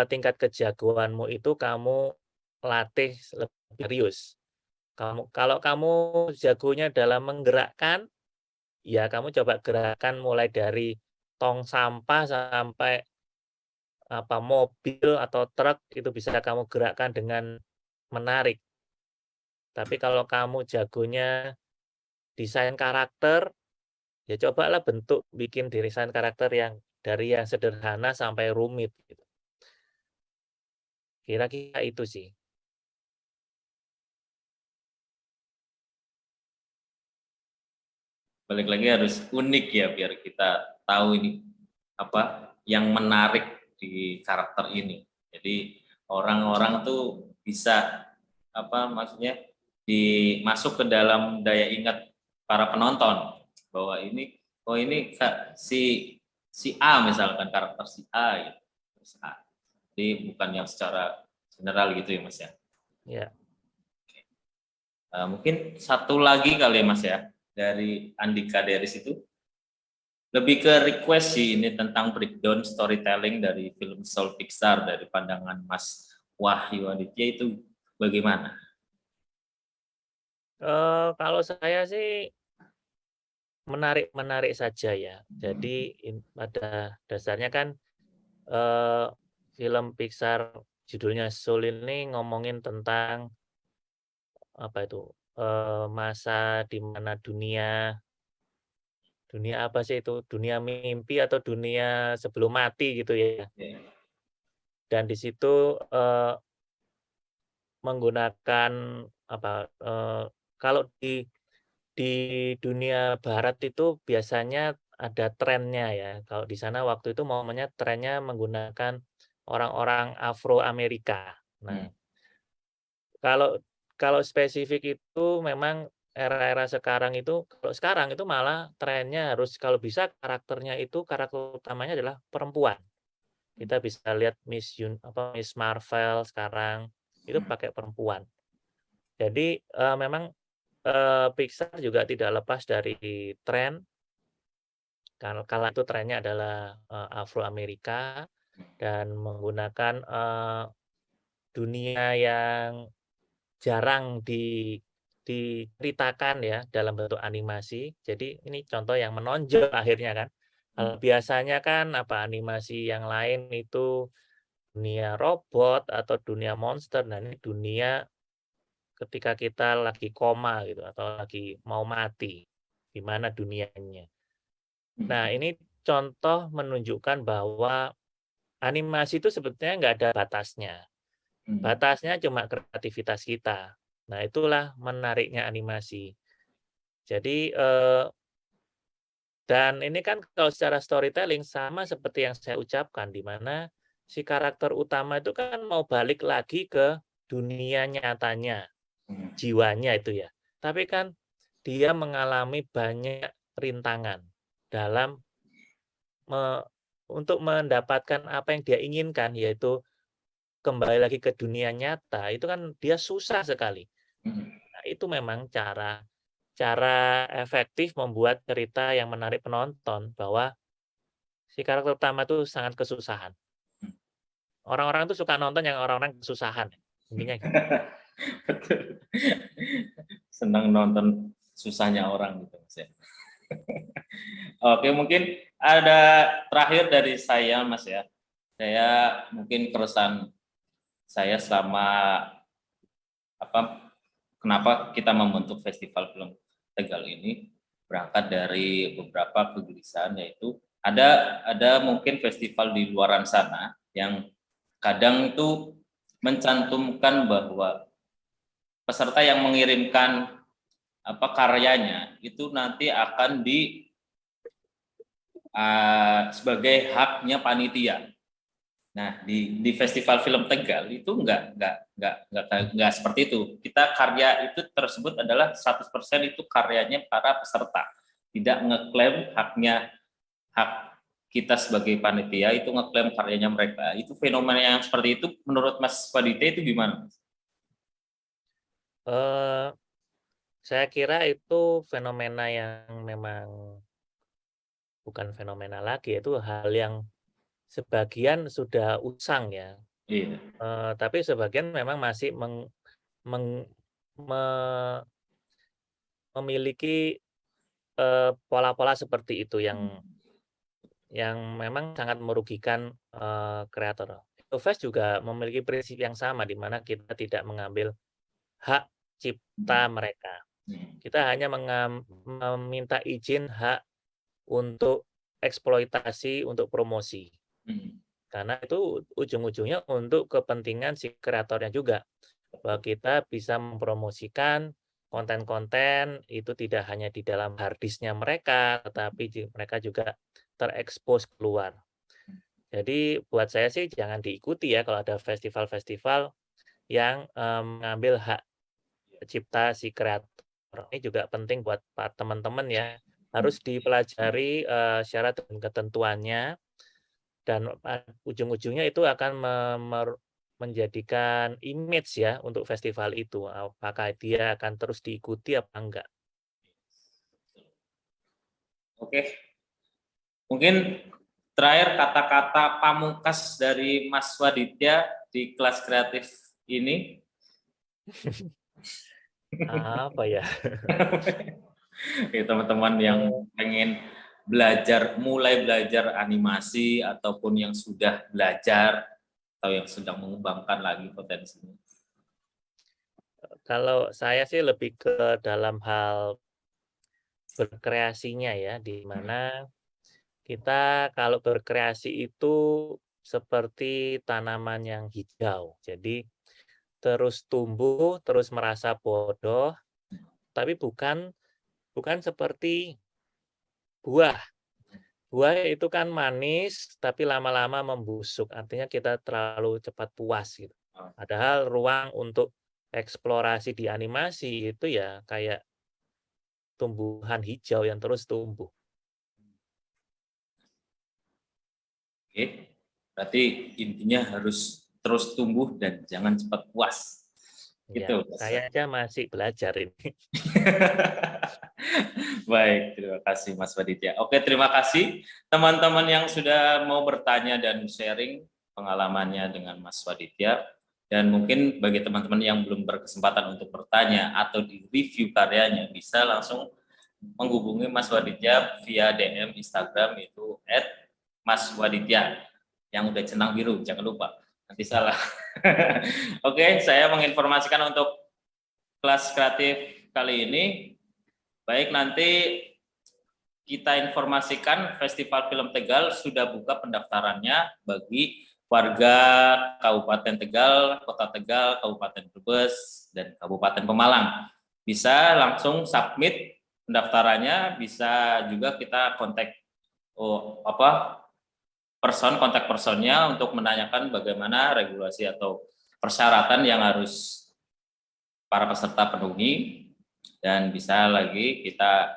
tingkat kejagoanmu itu kamu latih lebih serius. Kalau kamu jagonya dalam menggerakkan, ya kamu coba gerakan mulai dari tong sampah sampai mobil atau truk itu bisa kamu gerakkan dengan menarik. Tapi kalau kamu jagonya desain karakter, ya cobalah bikin desain karakter yang dari yang sederhana sampai rumit gitu. Kira-kira itu sih. Balik lagi harus unik ya biar kita tahu ini apa yang menarik di karakter ini. Jadi orang-orang tuh bisa apa maksudnya masuk ke dalam daya ingat para penonton bahwa ini si A misalkan karakter si A gitu. Jadi bukan yang secara general gitu ya Mas ya. Ya. Mungkin satu lagi kali ya Mas ya dari Andika Deris itu lebih ke request sih ini tentang breakdown storytelling dari film Soul Pixar dari pandangan Mas Wahyu Aditya itu bagaimana? Kalau saya sih menarik saja ya. Jadi pada dasarnya kan film Pixar judulnya Soul ini ngomongin tentang apa itu masa di mana dunia apa sih itu, dunia mimpi atau dunia sebelum mati gitu ya. Dan di situ menggunakan apa kalau di dunia barat itu biasanya ada trennya ya. Kalau di sana waktu itu momennya trennya menggunakan orang-orang Afro Amerika. Nah, kalau spesifik itu memang era-era sekarang itu, kalau sekarang itu malah trennya harus kalau bisa karakter utamanya adalah perempuan. Kita bisa lihat Miss Marvel sekarang itu pakai perempuan. Jadi memang Pixar juga tidak lepas dari tren. Kala itu trennya adalah Afro Amerika dan menggunakan dunia yang jarang diceritakan ya dalam bentuk animasi. Jadi ini contoh yang menonjol akhirnya kan. Kalau biasanya kan animasi yang lain itu dunia robot atau dunia monster. Nah, ini dunia ketika kita lagi koma gitu atau lagi mau mati. Gimana dunianya. Nah, ini contoh menunjukkan bahwa animasi itu sebetulnya nggak ada batasnya. Batasnya cuma kreativitas kita. Nah, itulah menariknya animasi. Jadi, dan ini kan kalau secara storytelling sama seperti yang saya ucapkan, di mana si karakter utama itu kan mau balik lagi ke dunia nyatanya, jiwanya itu ya. Tapi kan dia mengalami banyak rintangan dalam untuk mendapatkan apa yang dia inginkan, yaitu kembali lagi ke dunia nyata, itu kan dia susah sekali. Nah, itu memang cara efektif membuat cerita yang menarik penonton, bahwa si karakter utama tuh sangat kesusahan. Orang-orang tuh suka nonton yang orang-orang kesusahan. Intinya gitu. Betul. Senang nonton susahnya orang gitu Mas ya. Oke, mungkin ada terakhir dari saya Mas ya. Saya mungkin keresahan saya selama kenapa kita membentuk Festival Film Tegal ini berangkat dari beberapa kegelisahan, yaitu ada mungkin festival di luaran sana yang kadang itu mencantumkan bahwa peserta yang mengirimkan karyanya itu nanti akan sebagai haknya panitia. Nah, di Festival Film Tegal itu enggak seperti itu. Kita karya itu tersebut adalah 100% itu karyanya para peserta. Tidak ngeklaim hak kita sebagai panitia itu ngeklaim karyanya mereka. Itu fenomena yang seperti itu menurut Mas Waditya itu gimana? Saya kira itu fenomena yang memang bukan fenomena lagi, itu hal yang sebagian sudah usang ya. Iya. Tapi sebagian memang masih memiliki pola-pola seperti itu yang memang sangat merugikan kreator. Indofest juga memiliki prinsip yang sama, di mana kita tidak mengambil hak cipta mereka. Kita hanya meminta izin hak untuk eksploitasi, untuk promosi. Karena itu ujung-ujungnya untuk kepentingan si kreatornya juga. Bahwa kita bisa mempromosikan konten-konten itu tidak hanya di dalam harddisknya mereka, tetapi mereka juga terekspos keluar. Jadi buat saya sih jangan diikuti ya kalau ada festival-festival yang mengambil hak cipta si kreator. Ini juga penting buat teman-teman ya. Harus dipelajari syarat dan ketentuannya, dan ujung-ujungnya itu akan menjadikan image ya untuk festival itu. Apakah dia akan terus diikuti apa enggak? Oke. Mungkin terakhir kata-kata pamungkas dari Mas Waditya di kelas kreatif ini. Apa ya? Ya, teman-teman yang pengen mulai belajar animasi ataupun yang sudah belajar atau yang sedang mengembangkan lagi potensinya. Kalau saya sih lebih ke dalam hal berkreasinya ya, di mana kita kalau berkreasi itu seperti tanaman yang hijau. Jadi terus tumbuh, terus merasa bodoh, tapi bukan seperti buah. Buah itu kan manis, tapi lama-lama membusuk. Artinya kita terlalu cepat puas gitu. Padahal ruang untuk eksplorasi di animasi itu ya kayak tumbuhan hijau yang terus tumbuh. Oke, berarti intinya harus terus tumbuh dan jangan cepat puas. Gitu. Ya, saya aja masih belajar ini. Baik, terima kasih Mas Waditya. Oke, terima kasih teman-teman yang sudah mau bertanya dan sharing pengalamannya dengan Mas Waditya. Dan mungkin bagi teman-teman yang belum berkesempatan untuk bertanya atau di-review karyanya, bisa langsung menghubungi Mas Waditya via DM Instagram itu @maswaditya yang udah centang biru, jangan lupa. Nanti salah. Oke, saya menginformasikan untuk kelas kreatif kali ini. Baik, nanti kita informasikan Festival Film Tegal sudah buka pendaftarannya bagi warga Kabupaten Tegal, Kota Tegal, Kabupaten Brebes, dan Kabupaten Pemalang. Bisa langsung submit pendaftarannya, bisa juga kita kontak kontak personnya untuk menanyakan bagaimana regulasi atau persyaratan yang harus para peserta penuhi. Dan bisa lagi kita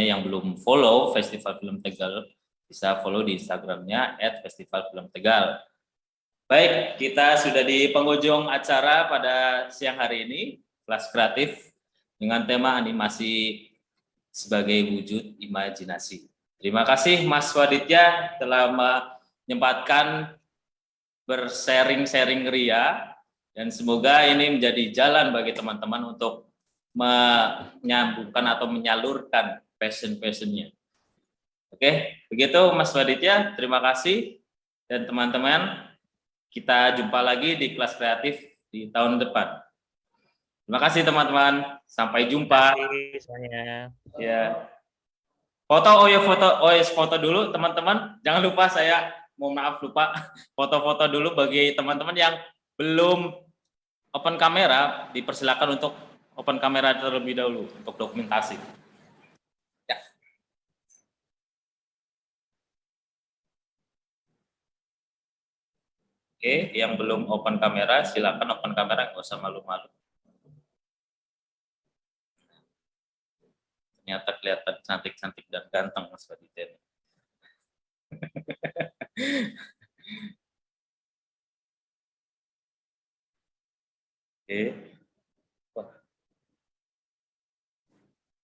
yang belum follow Festival Film Tegal bisa follow di Instagramnya @festivalfilmtegal. Baik, kita sudah di penghujung acara pada siang hari ini, kelas kreatif dengan tema animasi sebagai wujud imajinasi. Terima kasih Mas Waditya telah menyempatkan bersharing-sharing ria, dan semoga ini menjadi jalan bagi teman-teman untuk menyambungkan atau menyalurkan passion-passionnya. Oke, begitu Mas Waditya, terima kasih. Dan teman-teman, kita jumpa lagi di kelas kreatif di tahun depan. Terima kasih teman-teman, sampai jumpa. Terima kasih semuanya. Ya. Foto, foto dulu teman-teman. Jangan lupa, saya mohon maaf lupa foto-foto dulu bagi teman-teman yang belum open kamera, dipersilakan untuk open kamera terlebih dahulu untuk dokumentasi. Ya. Oke, yang belum open kamera silakan open kamera, nggak usah malu-malu. Ternyata kelihatan cantik-cantik dan ganteng Mas Waditya. Oke. Wah.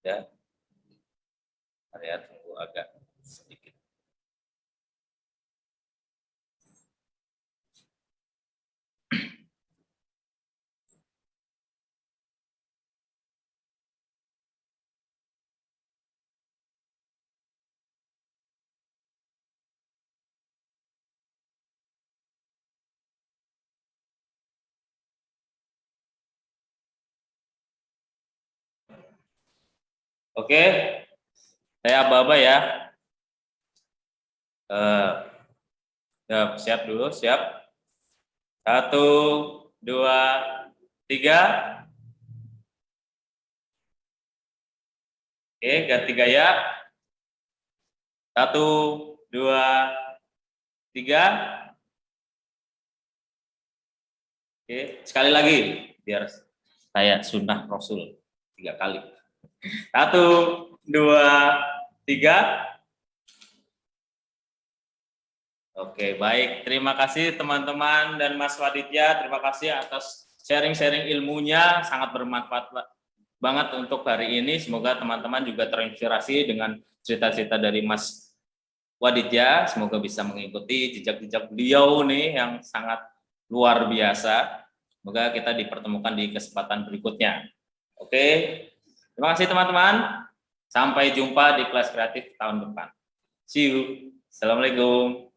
Ya. Saya tunggu agak sedikit. Oke, saya aba-aba ya. Siap dulu, siap. 1, 2, 3. Oke, ganti gaya. 1, 2, 3. Oke, sekali lagi biar saya sunnah Rasul 3 kali. 1, 2, 3. Oke, baik. Terima kasih teman-teman dan Mas Waditya. Terima kasih atas sharing-sharing ilmunya, sangat bermanfaat banget untuk hari ini. Semoga teman-teman juga terinspirasi dengan cerita-cerita dari Mas Waditya. Semoga bisa mengikuti jejak-jejak beliau nih yang sangat luar biasa. Semoga kita dipertemukan di kesempatan berikutnya. Oke, terima kasih teman-teman. Sampai jumpa di kelas kreatif tahun depan. See you. Assalamualaikum.